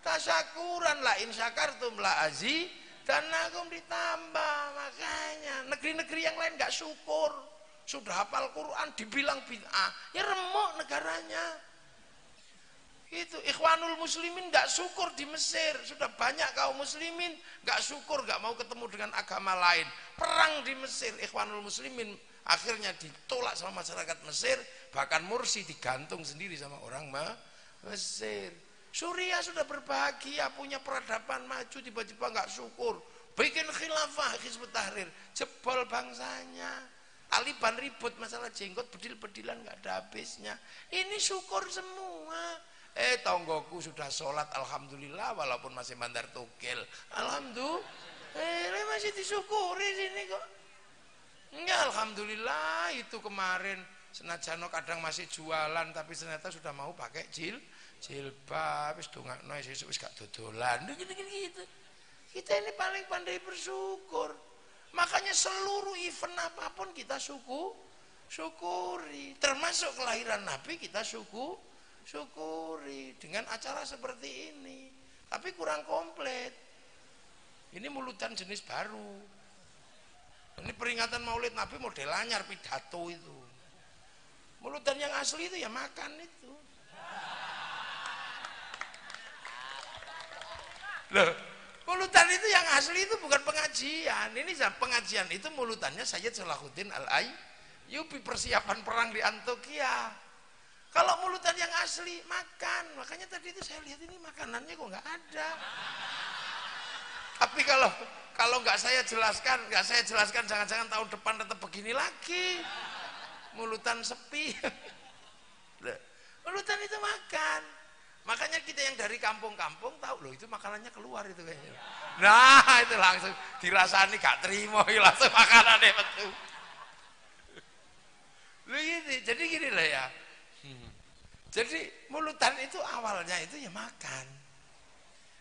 S1: tasyakuran, la in syakartum la azidanakum, ditambah. Makanya negeri-negeri yang lain nggak syukur, sudah hafal Quran dibilang bid'ah, ya remuk negaranya. Itu Ikhwanul Muslimin nggak syukur di Mesir, sudah banyak kaum muslimin nggak syukur, nggak mau ketemu dengan agama lain, perang di Mesir. Ikhwanul Muslimin akhirnya ditolak sama masyarakat Mesir, bahkan Mursi digantung sendiri sama orang Mesir. Suriah sudah berbahagia, punya peradaban maju, tiba-tiba nggak syukur, bikin khilafah, Hizbut Tahrir, jebol bangsanya. Taliban ribut masalah jenggot, bedil-bedilan nggak ada habisnya. Ini syukur semua. Tonggoku sudah sholat, alhamdulillah, walaupun masih mandar tugel, alhamdulillah, masih disyukuri sini kok. Enggak, alhamdulillah. Itu kemarin senajano kadang masih jualan, tapi ternyata sudah mau pakai jilbab, wis dongakno sesuk wis gak dodolan. Gitu. Kita ini paling pandai bersyukur. Makanya seluruh event apapun kita syukuri. Termasuk kelahiran Nabi kita syukuri dengan acara seperti ini. Tapi kurang komplit. Ini mulutan jenis baru. Ini peringatan Maulid Nabi model anyar, pidato itu. Mulutan yang asli itu ya makan itu. Loh, Mulutan itu yang asli itu bukan pengajian. Ini pengajian itu mulutannya Sayyid Salahuddin Al-Ayyubi, persiapan perang di Antokia. Kalau mulutan yang asli makan, makanya tadi itu saya lihat ini makanannya kok nggak ada. Tapi kalau nggak saya jelaskan, jangan-jangan tahun depan tetap begini lagi. Mulutan sepi. Mulutan itu makan. Makanya kita yang dari kampung-kampung tahu loh itu makanannya keluar itu kayaknya. Nah itu langsung dirasani gak terima langsung makanannya betul. Jadi gini lah ya. Jadi mulutan itu awalnya itu ya makan.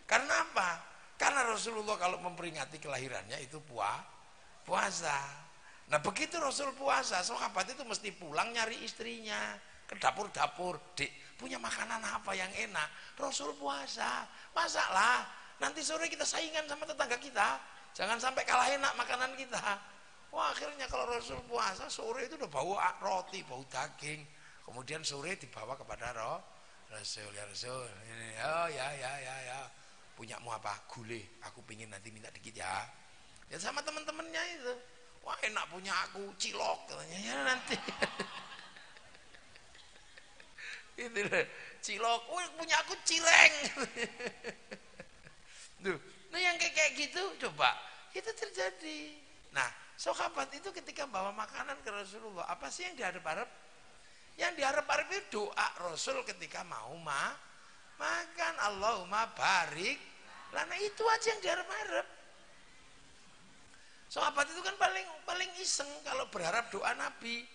S1: Karena apa? Karena Rasulullah kalau memperingati kelahirannya itu puasa. Nah begitu Rasul puasa, sahabat itu mesti pulang nyari istrinya ke dapur-dapur. Dek, punya makanan apa yang enak? Rasul puasa, masaklah. Nanti sore kita saingan sama tetangga kita. Jangan sampai kalah enak makanan kita. Wah akhirnya kalau Rasul puasa sore itu udah bau roti, bau daging. Kemudian sore dibawa kepada Rasul, ya Rasul. Ini, oh ya. Punyamu apa? Gulai. Aku pingin nanti minta dikit ya. Ya sama teman-temannya itu. Wah enak punya aku cilok katanya. Ya nanti. Itu cilok, punya aku cireng. Duh, nah yang kayak gitu coba itu terjadi. Nah, sahabat itu ketika bawa makanan ke Rasulullah, apa sih yang diharap-harap? Yang diharap-harap itu doa Rasul ketika mau makan, Allahumma barik. Nah itu aja yang diharap-harap. Sahabat itu kan paling iseng kalau berharap doa Nabi.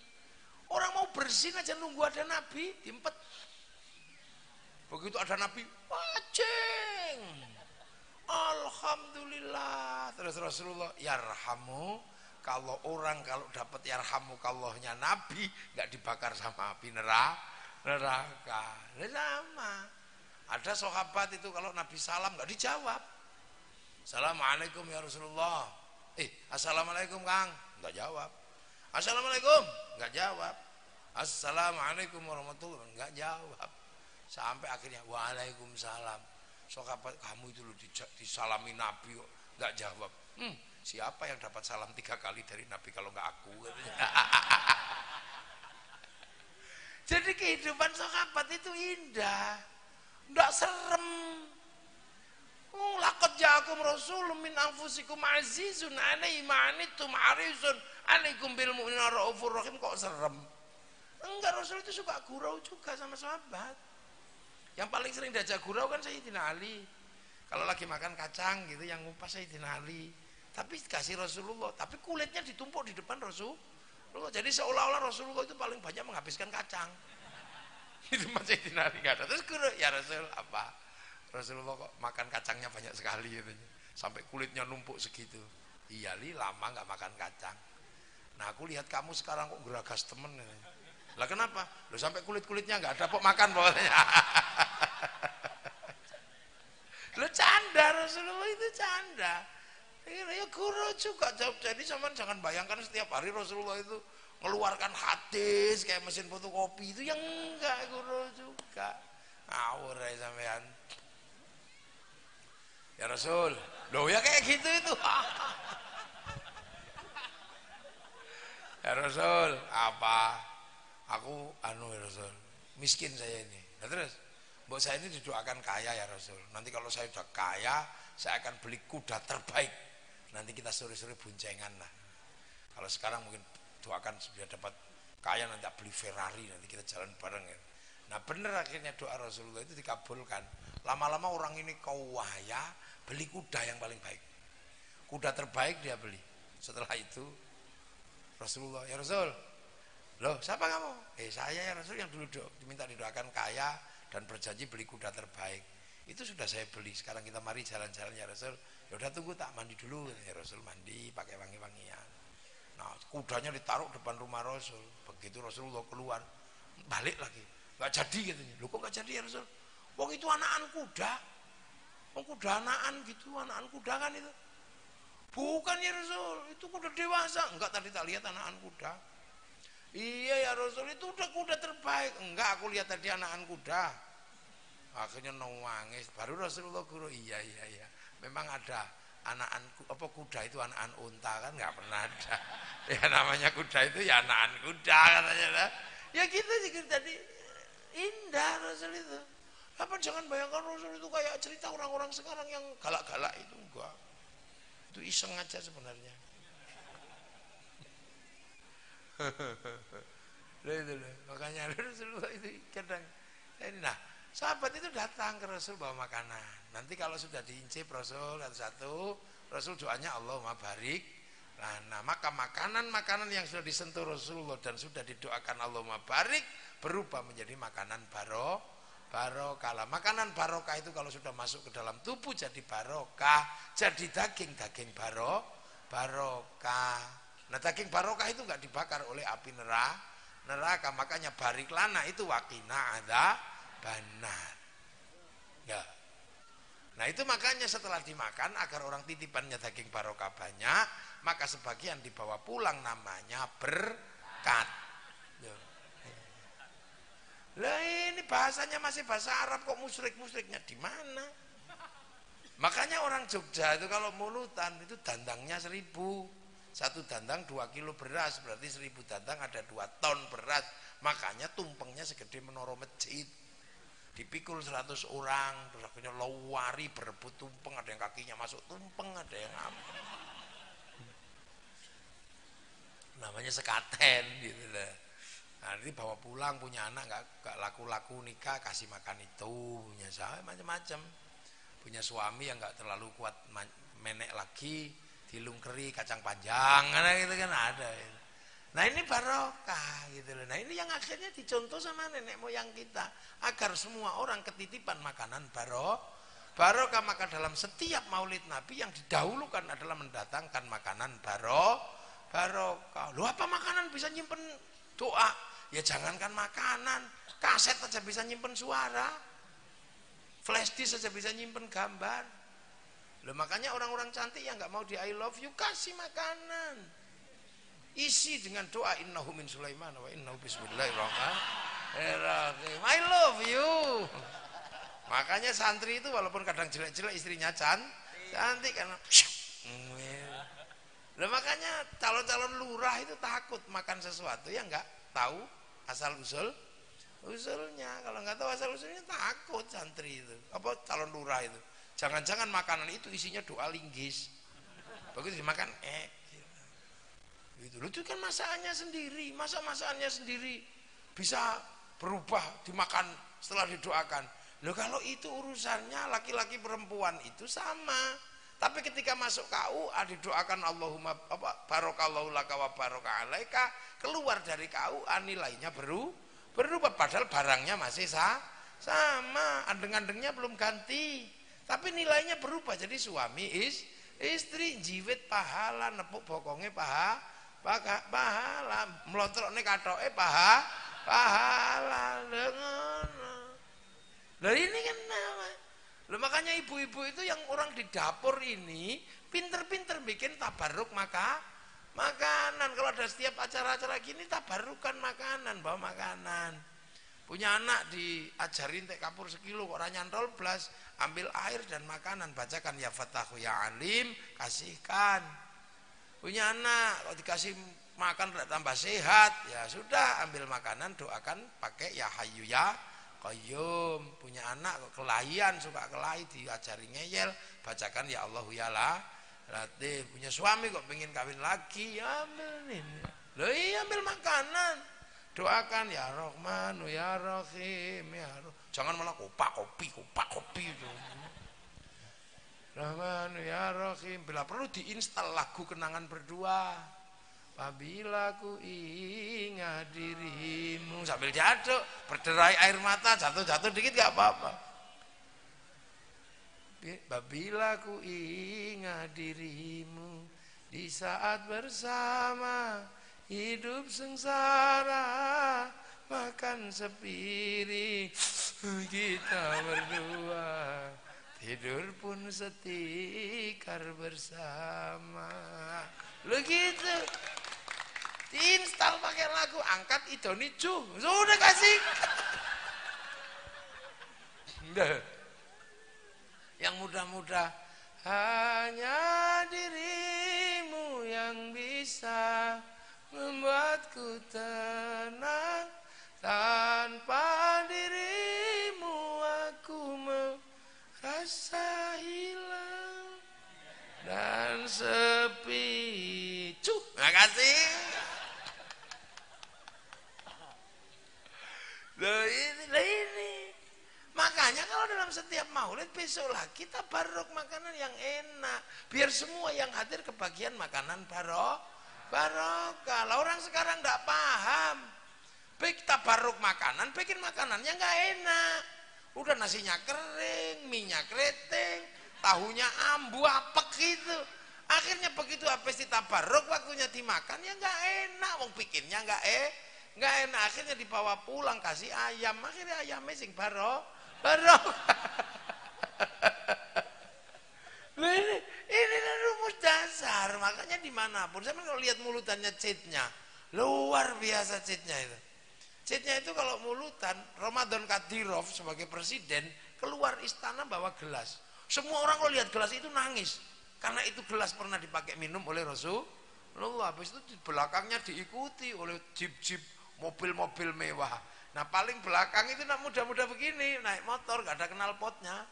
S1: Orang mau bersin aja nunggu ada Nabi, diempet. Begitu ada Nabi, wajeng. Alhamdulillah. Terus Rasulullah, yarhamu. Kalau dapat yarhamu kallahnya Nabi, nggak dibakar sama api neraka. Sama. Ada sahabat itu kalau Nabi salam nggak dijawab. Assalamualaikum ya Rasulullah. Assalamualaikum Kang, nggak jawab. Assalamualaikum, nggak jawab. Assalamualaikum warahmatullahi wabarakatuh, nggak jawab. Sampai akhirnya waalaikumsalam. Sahabat kamu itu loh disalami Nabi kok nggak jawab. Siapa yang dapat salam 3 kali dari Nabi kalau nggak aku? Jadi kehidupan sahabat itu indah, nggak serem. Laqad ja'akum rasulun min anfusikum azizun 'alaihi ma 'anittum harisun 'alaikum bil mu'minina raufur rahim. Kok serem? Enggak, Rasul itu suka gurau juga sama sahabat. Yang paling sering diajak gurau kan Sayyidina Ali. Kalau lagi makan kacang gitu yang ngupas Sayyidina Ali. Tapi kasih Rasulullah, tapi kulitnya ditumpuk di depan Rasulullah. Jadi seolah-olah Rasulullah itu paling banyak menghabiskan kacang. Itu Sayyidina Ali enggak ada. Terus gurau, ya Rasul apa? Rasulullah kok makan kacangnya banyak sekali gitu. Sampai kulitnya numpuk segitu. Iya Li, lama nggak makan kacang. Nah aku lihat kamu sekarang kok geragas temen. Lah kenapa? Loh sampai kulit-kulitnya nggak ada kok makan pokoknya. Lo canda, Rasulullah itu canda. Ya guru juga. Jadi jangan bayangkan setiap hari Rasulullah itu mengeluarkan hadis kayak mesin fotokopi itu, yang enggak, guru juga. Ngawur ya sampean. Ya Rasul, loh ya kayak gitu itu. Ya Rasul, apa? Aku ya Rasul, miskin saya ini. Nah terus, mbok saya ini didoakan kaya ya Rasul. Nanti kalau saya udah kaya, saya akan beli kuda terbaik. Nanti kita sore-sore boncengan lah. Kalau sekarang mungkin doakan sudah dapat kaya, nanti beli Ferrari, nanti kita jalan bareng ya. Nah bener akhirnya doa Rasulullah itu dikabulkan. Lama-lama orang ini kaya, beli kuda yang paling baik. Kuda terbaik dia beli. Setelah itu Rasulullah, ya Rasul, loh siapa kamu? Saya ya Rasul yang dulu diminta didoakan kaya dan berjanji beli kuda terbaik. Itu sudah saya beli. Sekarang kita mari jalan-jalan ya Rasul. Ya udah tunggu tak mandi dulu. Ya Rasul mandi pakai wangi-wangian. Nah kudanya ditaruh depan rumah Rasul. Begitu Rasulullah keluar, balik lagi. Nggak jadi katanya. Loh kok nggak jadi ya Rasul? Wong itu anakan kuda. Wong kuda anakan gitu, anakan kuda kan itu. Bukan ya Rasul, itu kuda dewasa. Enggak, tadi tak lihat anakan kuda. Iya ya Rasul, itu udah kuda terbaik. Enggak, aku lihat tadi anakan kuda. Akhirnya nangis. Baru Rasulullah guru, iya. Memang ada anakan apa kuda itu anakan unta kan nggak pernah ada. Ya namanya kuda itu ya anakan kuda katanya. Ya gitu sih jadi indah Rasul itu. Apa jangan bayangkan Rasul itu kayak cerita orang-orang sekarang yang galak-galak itu enggak. Itu iseng aja sebenarnya. Makanya Rasulullah itu kadang ini nah sahabat itu datang ke Rasul bawa makanan. Nanti kalau sudah diincip Rasul satu-satu, Rasul doanya Allahumma barik. Nah, maka makanan-makanan yang sudah disentuh Rasulullah dan sudah didoakan Allahumma barik berubah menjadi makanan barokah. Makanan barokah itu kalau sudah masuk ke dalam tubuh jadi barokah, jadi daging barokah. Nah, daging barokah itu enggak dibakar oleh api neraka, makanya barik lana itu wakina ada benar. Ya. Nah itu makanya setelah dimakan agar orang titipannya daging barokah banyak, maka sebagian dibawa pulang namanya berkat. Ya. Lah ini bahasanya masih bahasa Arab kok musyrik-musyriknya di mana? Makanya orang Jogja itu kalau mulutan itu dandangnya 1000. Satu dandang 2 kilo beras, berarti 1000 dandang ada 2 ton beras. Makanya tumpengnya segede menara masjid. Dipikul 100 orang, terus akhirnya lawari berebut tumpeng, ada yang kakinya masuk tumpeng, ada yang apa. Namanya sekaten gitu lah. Nah, nanti bawa pulang punya anak enggak laku-laku nikah kasih makan itu, punya saya macam-macam. Punya suami yang enggak terlalu kuat menek lagi, dilungkeri kacang panjang gitu kan ada. Nah ini barokah gitu loh. Nah ini yang akhirnya dicontoh sama nenek moyang kita agar semua orang ketitipan makanan barokah. Maka dalam setiap maulid Nabi yang didahulukan adalah mendatangkan makanan barokah. Loh apa makanan bisa nyimpen doa? Ya jangankan makanan, kaset aja bisa nyimpen suara, flash disk saja bisa nyimpen gambar. Loh makanya orang-orang cantik yang nggak mau di I love you kasih makanan. Isi dengan doa innahu min Sulaiman wa innahu bismillahirrahmanirrahim. I love you. Makanya santri itu walaupun kadang jelek-jelek istrinya cantik karena Lah makanya calon-calon lurah itu takut makan sesuatu yang enggak tahu asal usulnya. Kalau enggak tahu asal usulnya takut santri itu. Apa calon lurah itu. Jangan-jangan makanan itu isinya doa linggis. Begitu dimakan gitu. Itu kan masakannya sendiri, masakannya sendiri bisa berubah dimakan setelah didoakan. Loh kalau itu urusannya laki-laki perempuan itu sama. Tapi ketika masuk KUA didoakan Allahumma barokallahu laka wa baraka alaika, keluar dari KUA nilainya berubah padahal barangnya masih sama, andeng-andengnya belum ganti. Tapi nilainya berubah jadi suami istri jiwit pahala nepuk bokongnya pahala melontrokne katoke pahala Lah ini kan Loh, makanya ibu-ibu itu yang orang di dapur ini pinter-pinter bikin tabarruk makanan. Kalau ada setiap acara-acara gini tabarrukan makanan, bawa makanan. Punya anak diajarin tek kapur sekilo kok ora nyantol blas, ambil air dan makanan, bacakan ya Fatahu ya Alim, kasihkan. Punya anak kalau dikasih makan tambah sehat, ya sudah ambil makanan doakan pakai ya Hayyu ya Qayyum. Punya anak kok kelahian suka kelahi diajari ngeyel, bacakan ya Allahu ya Latif. Punya suami kok pengen kawin lagi, ya ambilin. Loh iya ambil makanan. Doakan ya Rahman ya Rahim ya jangan malah kopak kopi itu. Rahman ya Rahim, bila perlu diinstal lagu kenangan berdua. Apabila ku ingat dirimu sambil jatuh berderai air mata jatuh dikit gak apa-apa. Apabila ku ingat dirimu di saat bersama hidup sengsara makan sepiring kita berdua. Tidur pun setikar bersama. Lu gitu. Diinstal pakai lagu, angkat idonicu. Sudah kasih. Yang mudah-mudah hanya dirimu yang bisa membuatku tenang. Tanpa dirimu aku merasa hilang dan sepi. Makasih. Loh ini. Makanya kalau dalam setiap maulid besoklah kita barok makanan yang enak. Biar semua yang hadir kebagian makanan barokah. Lah orang sekarang enggak paham. Kita barok makanan, bikin makanannya enggak enak. Udah nasinya kering, minyak keriting, tahunya ambu apek gitu. Akhirnya begitu habis ditabaruk waktunya dimakan ya enggak enak. Wong bikinnya enggak enak. Akhirnya dibawa pulang kasih ayam. Akhirnya ayamnya sing barok. Nah ini rumus dasar. Makanya dimanapun saya kalau lihat mulutannya citnya luar biasa citnya itu. Citnya itu kalau mulutan Ramadan Kadyrov sebagai presiden keluar istana bawa gelas. Semua orang kalau lihat gelas itu nangis karena itu gelas pernah dipakai minum oleh Rasulullah. Habis itu di belakangnya diikuti oleh jeep-jeep, mobil-mobil mewah. Nah paling belakang itu nak muda-muda begini naik motor gak ada knalpotnya,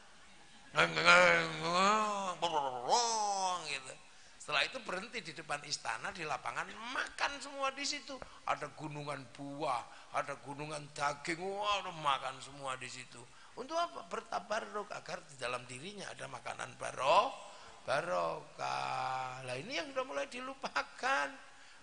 S1: gitu. Setelah itu berhenti di depan istana di lapangan makan semua di situ. Ada gunungan buah, ada gunungan daging, makan semua di situ. Untuk apa? Bertabarruk agar di dalam dirinya ada makanan barokah. Lah ini yang sudah mulai dilupakan.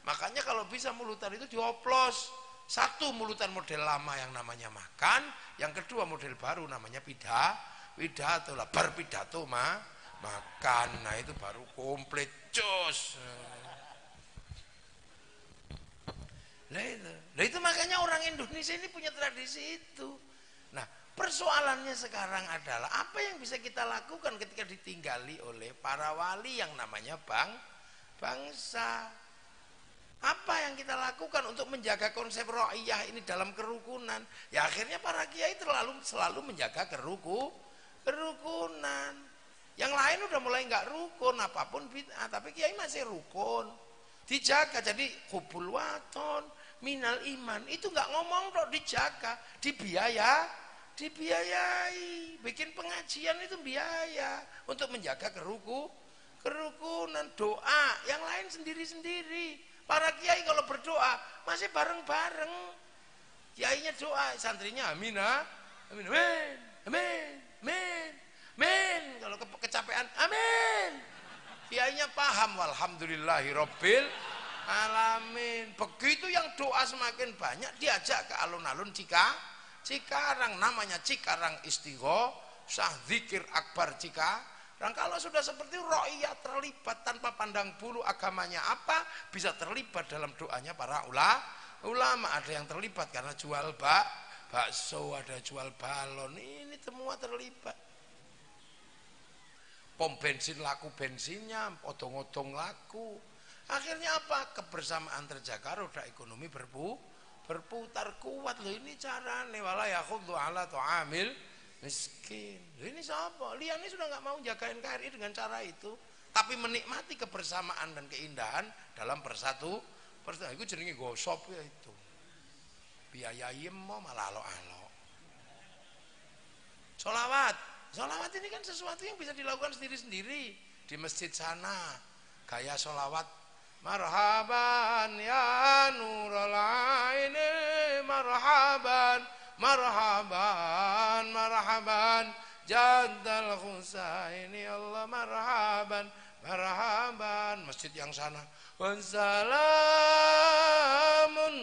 S1: Makanya kalau bisa mulutan itu dioplos. Satu mulutan model lama yang namanya makan, yang kedua model baru namanya pidato lah, berpidato makan. Nah itu baru komplit cus. Lah itu makanya orang Indonesia ini punya tradisi itu. Nah persoalannya sekarang adalah apa yang bisa kita lakukan ketika ditinggali oleh para wali yang namanya bangsa. Apa yang kita lakukan untuk menjaga konsep ro'iyah ini dalam kerukunan? Ya akhirnya para kiai selalu menjaga kerukunan. Yang lain udah mulai nggak rukun apapun bid'ah, tapi kiai masih rukun. Dijaga jadi hubul waton, minal iman. Itu nggak ngomong dok, dijaga, dibiayai. Bikin pengajian itu biaya untuk menjaga kerukunan, doa. Yang lain sendiri-sendiri. Para kiai kalau berdoa masih bareng-bareng. Kiainya doa, santrinya amin, amin, amin. Kalau kecapean, amin. Kiainya paham, walhamdulillahirabbil alamin. Begitu yang doa semakin banyak diajak ke alun-alun Cikarang, namanya Cikarang Istighosah, zikir akbar Cikarang. Dan kalau sudah seperti ro'iyah terlibat tanpa pandang bulu agamanya apa, bisa terlibat dalam doanya para ulama. Ada yang terlibat karena jual bakso, ada jual balon, ini semua terlibat. Pom bensin laku bensinnya, odong-odong laku. Akhirnya apa? Kebersamaan terjaga, roda ekonomi berputar kuat. Loh ini carane wala yakhuddu ala tu'amil miskin. Ini siapa? Liani sudah nggak mau jagain KRI dengan cara itu, tapi menikmati kebersamaan dan keindahan dalam persatu. Itu jenenge gosop ya itu. Biayaim mau malah alo-alo. Solawat ini kan sesuatu yang bisa dilakukan sendiri-sendiri di masjid sana. Gaya solawat, marhaban ya nurul aini, marhaban jaddal Husaini, Allah marhaban. Masjid yang sana wassalamun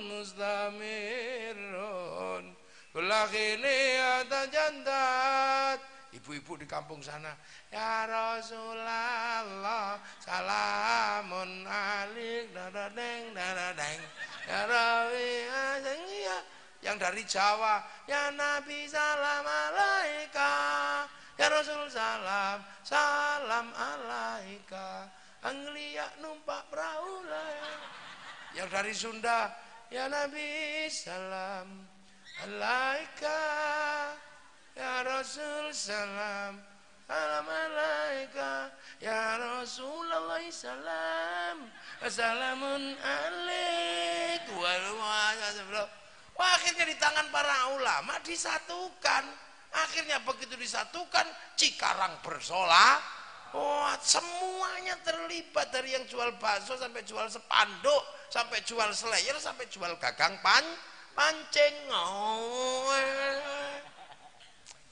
S1: mustamirun kulakhini atajaddat. Ibu-ibu di kampung sana, ya Rasulullah salamun alik dadadeng ya Rawi ya. Yang dari Jawa, ya Nabi salam alaika, ya Rasul salam alaika, Anglia numpak perahu lah. Yang dari Sunda, ya Nabi salam alaika, ya Rasul salam alaika, salam, assalamun alaikum. Wah, akhirnya di tangan para ulama disatukan. Akhirnya begitu disatukan, Cikarang bersolawat. Wah, semuanya terlibat, dari yang jual bakso sampai jual sepanduk, sampai jual slayer, sampai jual gagang pancing. Oh,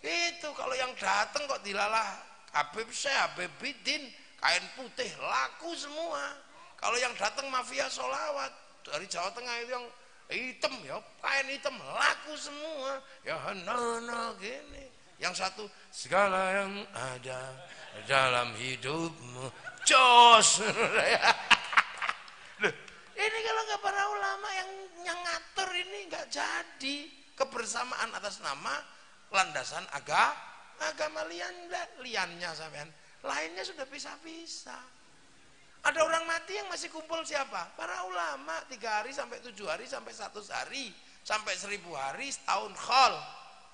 S1: itu kalau yang datang kok dilalah Habib Syekh, Habib Bidin, kain putih laku semua. Kalau yang datang mafia solawat dari Jawa Tengah itu yang hitam, ya kain hitam laku semua. Ya no gini. Yang satu, segala yang ada dalam hidupmu jos. Ini kalau nggak para ulama yang ngatur ini nggak jadi. Kebersamaan atas nama landasan agama liannya sampean. Lainnya sudah pisah-pisah. Ada orang mati yang masih kumpul siapa? Para ulama. 3 hari sampai 7 hari sampai 100 hari sampai 1000 hari, setahun khol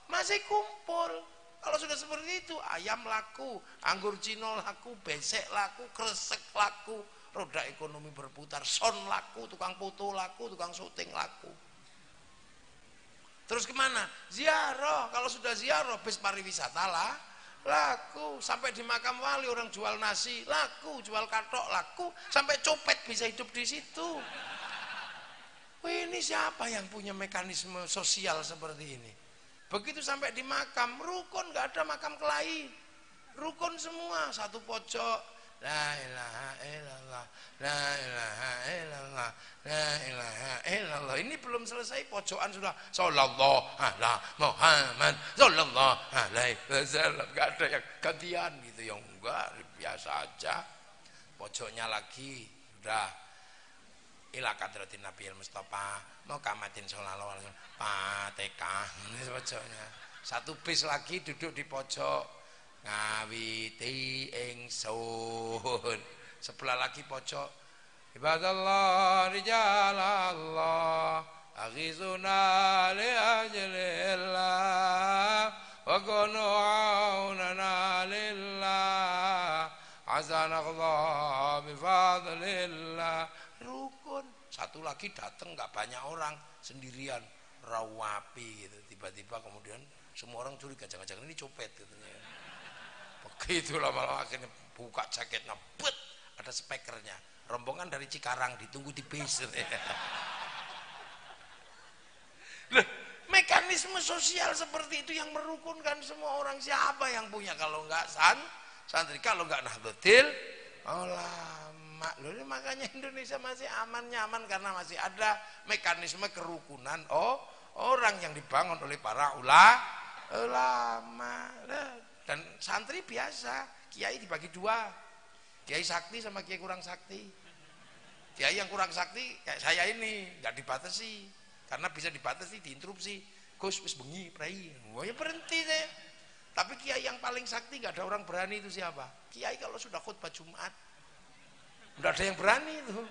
S1: masih kumpul. Kalau sudah seperti itu, ayam laku, anggur cino laku, besek laku, kresek laku, roda ekonomi berputar, son laku, tukang foto laku, tukang syuting laku. Terus kemana? Ziarah. Kalau sudah ziarah, bis pariwisata lah, laku. Sampai di makam wali orang jual nasi laku, jual katok laku, sampai copet bisa hidup di situ. Wah, ini siapa yang punya mekanisme sosial seperti ini? Begitu sampai di makam, rukun, nggak ada makam kelahi, rukun semua, satu pojok, la ilaha illallah, la ilaha illallah, la ilaha illallah. Ini belum selesai, pojokan sudah sallallahu ala Muhammad sallallahu alaihi wasallam. Nggak ada yang gantian gitu, yang enggak, biasa aja. Pojoknya lagi sudah ila kadratin Nabi Mustafa Muhammadin sallallahu alaihi wasallam Fatihah. Ini pojoknya. Satu bis lagi duduk di pojok, ngawiti ingsun. Sebelah lagi pojok, ibadallah rijalallah aghizuna li ajlillah wa kunu aunana lillah azanallah bifadlillah. Rukun. Satu lagi datang nggak banyak orang, sendirian, rawapi gitu. Tiba-tiba kemudian semua orang curiga, jangan-jangan ini copet katanya. Begitu lama-lama akhirnya buka jaketnya, bet, ada speakernya. Rombongan dari Cikarang ditunggu di bis. Loh, mekanisme sosial seperti itu yang merukunkan semua orang. Siapa yang punya kalau nggak santri, kalau nggak Nahdlatul Ulama. Loh, makanya Indonesia masih aman nyaman karena masih ada mekanisme kerukunan orang yang dibangun oleh para ulama. Dan santri biasa, kiai dibagi 2, kiai sakti sama kiai kurang sakti. Kiai yang kurang sakti kayak saya ini nggak dibatasi, karena bisa dibatasi, diinterupsi. Gus wis bengi prai, wah ya berhenti saya. Tapi kiai yang paling sakti nggak ada orang berani itu siapa? Kiai kalau sudah khutbah Jumat, udah ada yang berani itu.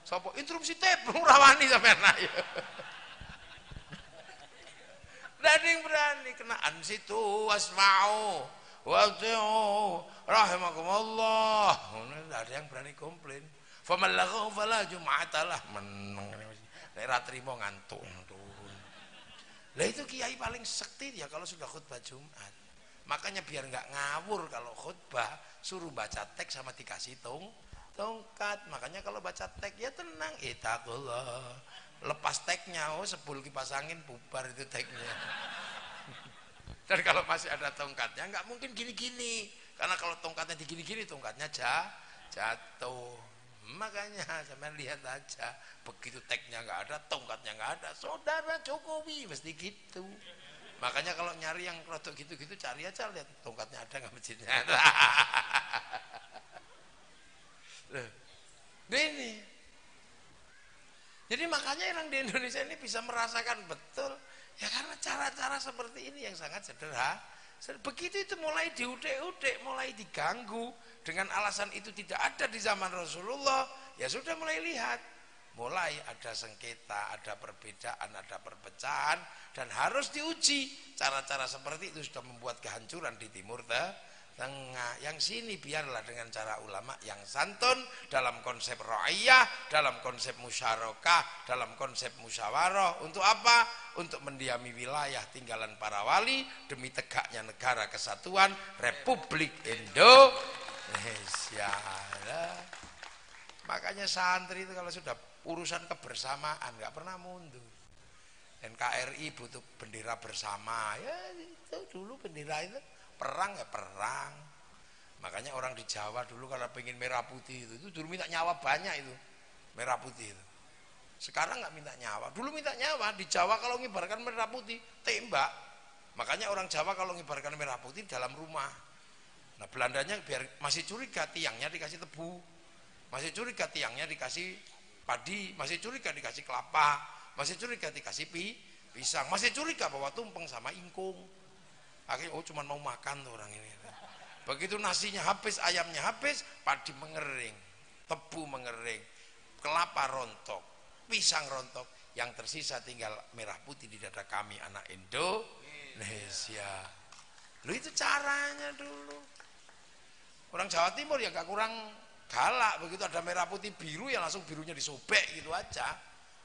S1: Sopo interupsi tep rawani sampean ayo. Udah ada yang berani, kena ansitu wasma'u wa'tiu rahimakumullah. Udah ada yang berani komplain. Faman laghaw fala jum'atalah. Meneng nek ra trimo ngantuk turun. Lah itu kiai paling sakti ya kalau sudah khutbah Jumat. Makanya biar nggak ngawur kalau khutbah, suruh baca teks sama dikasih tongkat. Makanya kalau baca teks ya tenang, itaqullah. Lepas teknya, sepul kipas angin bubar itu teknya. Dan kalau masih ada tongkatnya nggak mungkin gini-gini, karena kalau tongkatnya digini-gini tongkatnya jatuh. Makanya sampean lihat aja, begitu teknya nggak ada, tongkatnya nggak ada, saudara Jokowi mesti gitu. Makanya kalau nyari yang produk gitu-gitu, cari aja, lihat tongkatnya ada nggak masjidnya. Ini. Jadi makanya orang di Indonesia ini bisa merasakan betul, ya karena cara-cara seperti ini yang sangat sederhana. Begitu itu mulai diudek-udek, mulai diganggu dengan alasan itu tidak ada di zaman Rasulullah, ya sudah mulai lihat, mulai ada sengketa, ada perbedaan, ada perpecahan, dan harus diuji. Cara-cara seperti itu sudah membuat kehancuran di Timur tengah. Yang sini biarlah dengan cara ulama yang santun, dalam konsep ra'iyah, dalam konsep musyarakah, dalam konsep musyawarah. Untuk apa? Untuk mendiami wilayah tinggalan para wali demi tegaknya negara kesatuan Republik Indonesia. Makanya santri itu kalau sudah urusan kebersamaan nggak pernah mundur. NKRI butuh bendera bersama, ya itu dulu bendera itu. Perang ya perang. Makanya orang di Jawa dulu kalau pengen merah putih itu dulu minta nyawa banyak itu merah putih itu. Sekarang nggak minta nyawa. Dulu minta nyawa. Di Jawa kalau ngibarkan merah putih tembak. Makanya orang Jawa kalau ngibarkan merah putih dalam rumah. Nah Belandanya biar masih curiga tiangnya dikasih tebu, masih curiga tiangnya dikasih padi, masih curiga dikasih kelapa, masih curiga dikasih pisang, masih curiga bawa tumpeng sama ingkung. Akhirnya cuma mau makan tuh orang ini. Begitu nasinya habis, ayamnya habis, padi mengering, tebu mengering, kelapa rontok, pisang rontok, yang tersisa tinggal merah putih di dada kami anak Indonesia. Lu itu caranya dulu. Orang Jawa Timur ya gak kurang galak, begitu ada merah putih biru ya langsung birunya disobek gitu aja.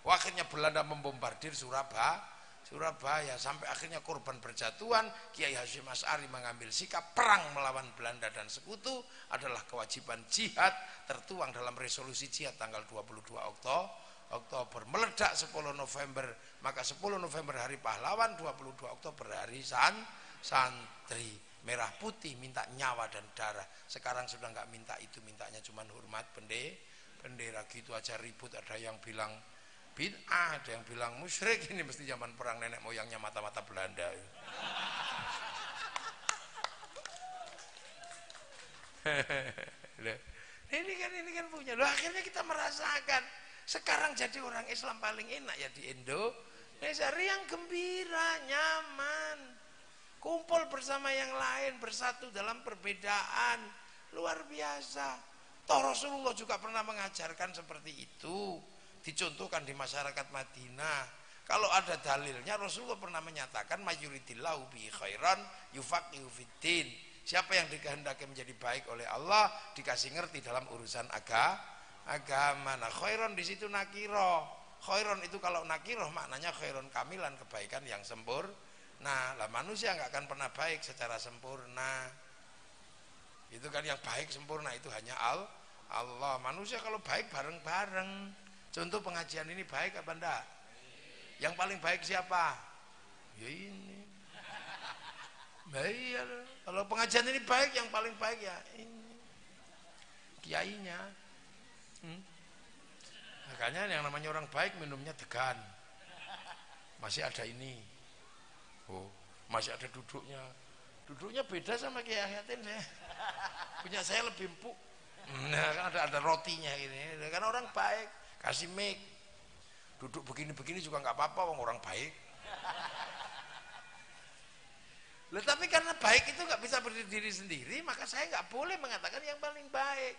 S1: Akhirnya Belanda membombardir Surabaya sampai akhirnya korban berjatuhan. Kiai Hasyim Asy'ari mengambil sikap perang melawan Belanda dan sekutu adalah kewajiban jihad, tertuang dalam resolusi jihad tanggal 22 Oktober. Meledak 10 November, maka 10 November hari pahlawan, 22 Oktober hari santri. Merah putih minta nyawa dan darah. Sekarang sudah nggak minta itu, mintanya cuma hormat bendera gitu aja ribut. Ada yang bilang bid'ah, ada yang bilang musyrik. Ini mesti zaman perang nenek moyangnya mata-mata Belanda. ini kan punya. Loh, akhirnya kita merasakan sekarang jadi orang Islam paling enak ya di Indonesia, riang gembira, nyaman, kumpul bersama yang lain, bersatu dalam perbedaan, luar biasa. Toh Rasulullah juga pernah mengajarkan seperti itu. Dicontohkan di masyarakat Madinah. Kalau ada dalilnya, Rasulullah pernah menyatakan mayuridillahu bi khairan yufaqihu fiddin. Siapa yang dikehendaki menjadi baik oleh Allah dikasih ngerti dalam urusan agama. Nah, khairan di situ nakiro. Khairan itu kalau nakiro maknanya khairan kamilan, kebaikan yang sempurna. Nah, lah manusia nggak akan pernah baik secara sempurna. Itu kan yang baik sempurna itu hanya Allah. Manusia kalau baik bareng-bareng. Contoh pengajian ini baik apa enggak? Yang paling baik siapa? Ya ini. Iya, kalau pengajian ini baik, yang paling baik ya ini. Kiainya. Makanya yang namanya orang baik minumnya degan. Masih ada ini. Oh, masih ada duduknya. Duduknya beda sama Kiai Hayatin saya. Punya saya lebih empuk. Nah, kan ada rotinya ini. Kan orang baik. Kasih mic, duduk begini-begini juga nggak apa-apa, orang baik. Loh, tapi karena baik itu nggak bisa berdiri sendiri, maka saya nggak boleh mengatakan yang paling baik.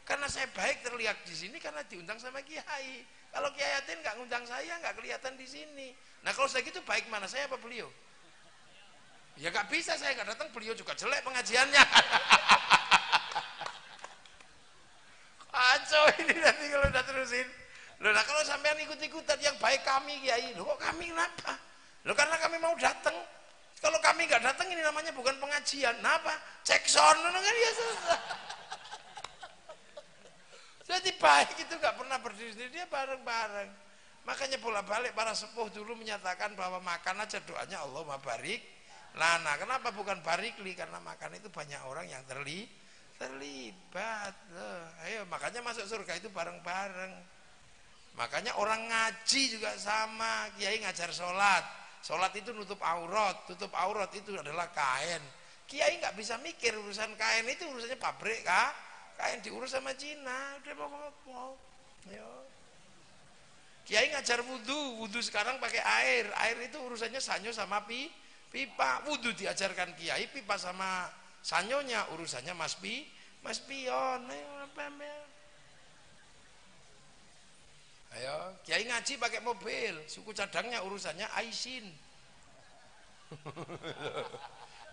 S1: Karena saya baik terlihat di sini karena diundang sama Kiai. Kalau Kiai Yatin nggak ngundang saya, nggak kelihatan di sini. Nah kalau saya gitu baik mana saya apa beliau? Ya nggak bisa, saya nggak datang, beliau juga jelek pengajiannya. Kacau ini nanti kalau udah terusin. Loh, nah kalau sampean ikut-ikutan yang baik kami Kiai, loh kok kami kenapa? Loh karena kami mau datang. Kalau kami nggak datang ini namanya bukan pengajian. Nah apa? Cek sono kan ya susah. Jadi baik itu nggak pernah berdiri sendiri, dia bareng-bareng. Makanya bolak-balik para sepuh dulu menyatakan bahwa makan aja doanya Allahumma barik lana. Kenapa bukan barikli? Karena makan itu banyak orang yang terlibat. Ayo makanya masuk surga itu bareng-bareng. Makanya orang ngaji juga sama, Kiai ngajar sholat. Sholat itu nutup aurat itu adalah kain. Kiai nggak bisa mikir urusan kain itu urusannya pabrik kah? Kain diurus sama Cina, udah mau. Kiai ngajar wudhu sekarang pakai air itu urusannya sanyo sama pipa. Wudhu diajarkan Kiai, pipa sama sanyonya urusannya Mas Pion. Ayo, Kiai ngaji pakai mobil, suku cadangnya urusannya Aisin.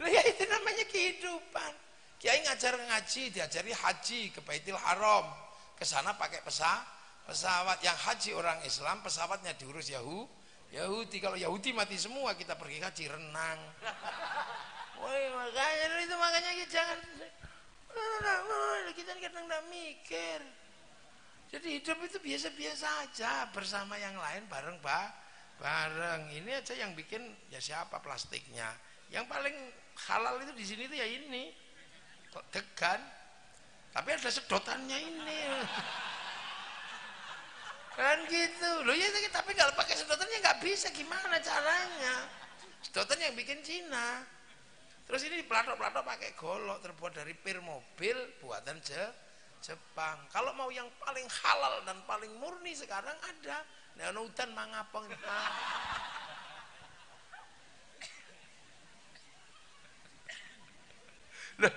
S1: Loh ya itu namanya kehidupan. Kiai ngajar ngaji, diajari haji ke Baitul Haram. Ke sana pakai pesawat. Yang haji orang Islam, pesawatnya diurus Yahudi. Kalau Yahudi mati semua, kita pergi haji renang. Woi, makanya kita jangan kita kadang tidak mikir. Jadi hidup itu biasa-biasa aja, bersama yang lain bareng. Ini aja yang bikin ya siapa plastiknya. Yang paling halal itu di sini tuh ya ini. Degan. Tapi ada sedotannya ini. Kan gitu. Loh ya tapi kalau pakai sedotannya nggak bisa, gimana caranya? Sedotan yang bikin Cina. Terus ini pelatok-pelatok pakai golok terbuat dari pir mobil buatan Jepang. Kalau mau yang paling halal dan paling murni sekarang ada. Nek ana udan mangapong. Loh,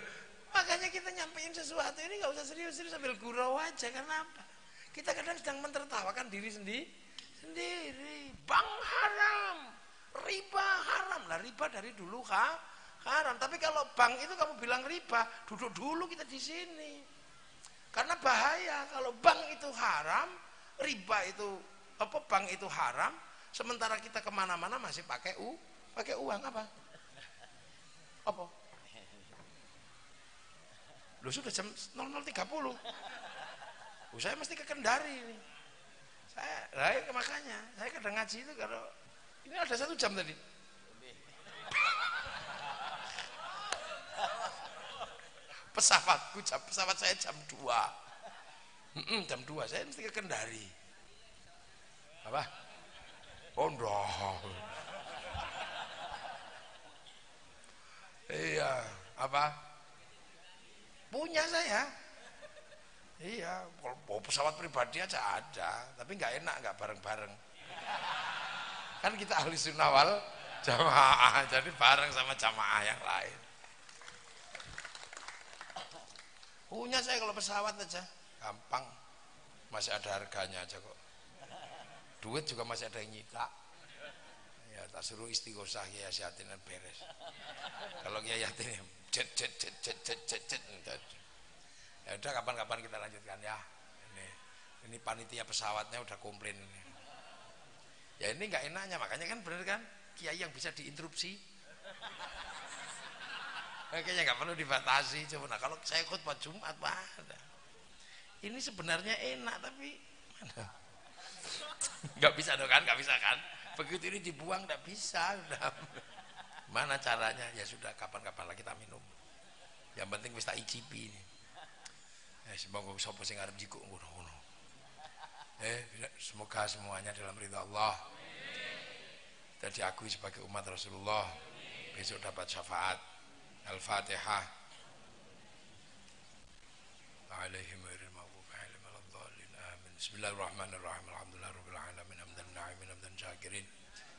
S1: makanya kita nyampein sesuatu ini nggak usah serius-serius sambil gurau aja. Kenapa? Kita kadang sedang mentertawakan diri sendiri. Bank haram, riba haram. Lah riba dari dulu haram. Tapi kalau bank itu kamu bilang riba, duduk dulu kita di sini. Karena bahaya kalau bank itu haram, riba itu bank itu haram, sementara kita kemana-mana masih pakai uang apa? Loh sudah jam 00.30. Saya mesti ke Kendari ini. Makanya saya kadang ngaji itu kalau ini ada 1 jam tadi. Pesawat saya jam 2. Jam 2 saya mesti ke Kendari. Apa? Pondok. Iya, apa? Punya saya. Iya, kalau pesawat pribadi aja ada, tapi nggak enak nggak bareng-bareng. Kan kita ahli sunnah wal jamaah, jadi bareng sama jamaah yang lain. Punya saya kalau pesawat aja, gampang, masih ada harganya aja kok. Duit juga masih ada yang nyita. Ya tak suruh istighosah ya Yatin beres. Kalau Yatin jet. Ya udah kapan-kapan kita lanjutkan ya. Ini panitia pesawatnya udah komplain. Ya ini nggak enaknya, makanya kan bener kan kiai yang bisa diinterupsi. Kayaknya nggak perlu dibatasi. Coba nah, kalau saya khutbah Jumat ada. Ini sebenarnya enak tapi mana? Nggak bisa dong kan, nggak bisa kan. Begitu ini dibuang nggak bisa. Udah. Mana caranya? Ya sudah kapan-kapan lah kita minum. Yang penting wis tak icipi ini. Semoga sapa sing arep jikuk ngono. Semoga semuanya dalam ridha Allah. Kita diakui sebagai umat Rasulullah. Besok dapat syafaat. Al-Fatihah. Alaihim ghairil maghdubi alaihim waladdallin. Amin. Bismillahirrahmanirrahim. Alhamdulillahirabbil alamin. Hamdan na'imin hamdan syakirin.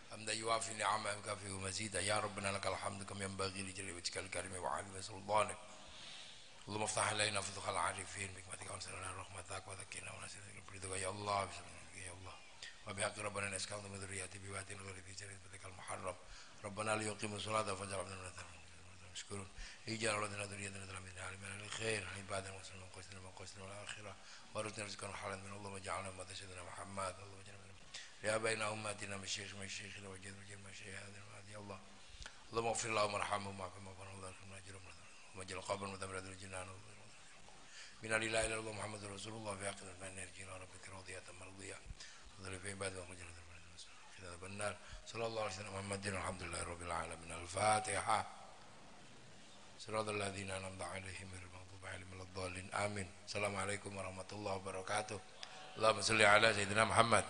S1: Hamdan yuwafi ni'amahu kafihu mazida. Ya Rabbana lakal hamdu kama yanbaghi li jalali wajhikal karim wa 'azimi sultanik. Allahumma ftah alaina futuhal 'arifin bikmatika wa sallallahu rahmatak wa zakina wa nasina bridika ya Allah ya Allah. Wa bihaqqi rabbana nas'aluka min dzurriyyati biwatin ghairi dzurriyyati bitikal muharram. Rabbana liyuqimus salata faj'al minhum مشكورون اجعل لنا ذرية من علمنا الخير عبادا وسلم وقسنا والآخرة ورزقنا رزقا حلالا من الله وجعلنا أمة سيدنا محمد الله وجعلنا يا بين أمتنا مشايخنا وجد مشايخنا يا الله اللهم اغفر لهم وارحمهم واعف عنهم وارحمهم واجرهم ومجل قبر مدمر الجنان من لا إله إلا الله محمد رسول الله في حق من يرجينا ربك راضية مرضية وذل في عباده ومجل خذ النار صلى الله عليه وسلم محمد الحمد لله رب العالمين. الفاتحة. Siratal ladzina an'amta 'alaihim ghairil maghdubi 'alaihim waladdallin. Amin. Assalamualaikum warahmatullahi wabarakatuh. Allahumma shalli ala sayyidina Muhammad.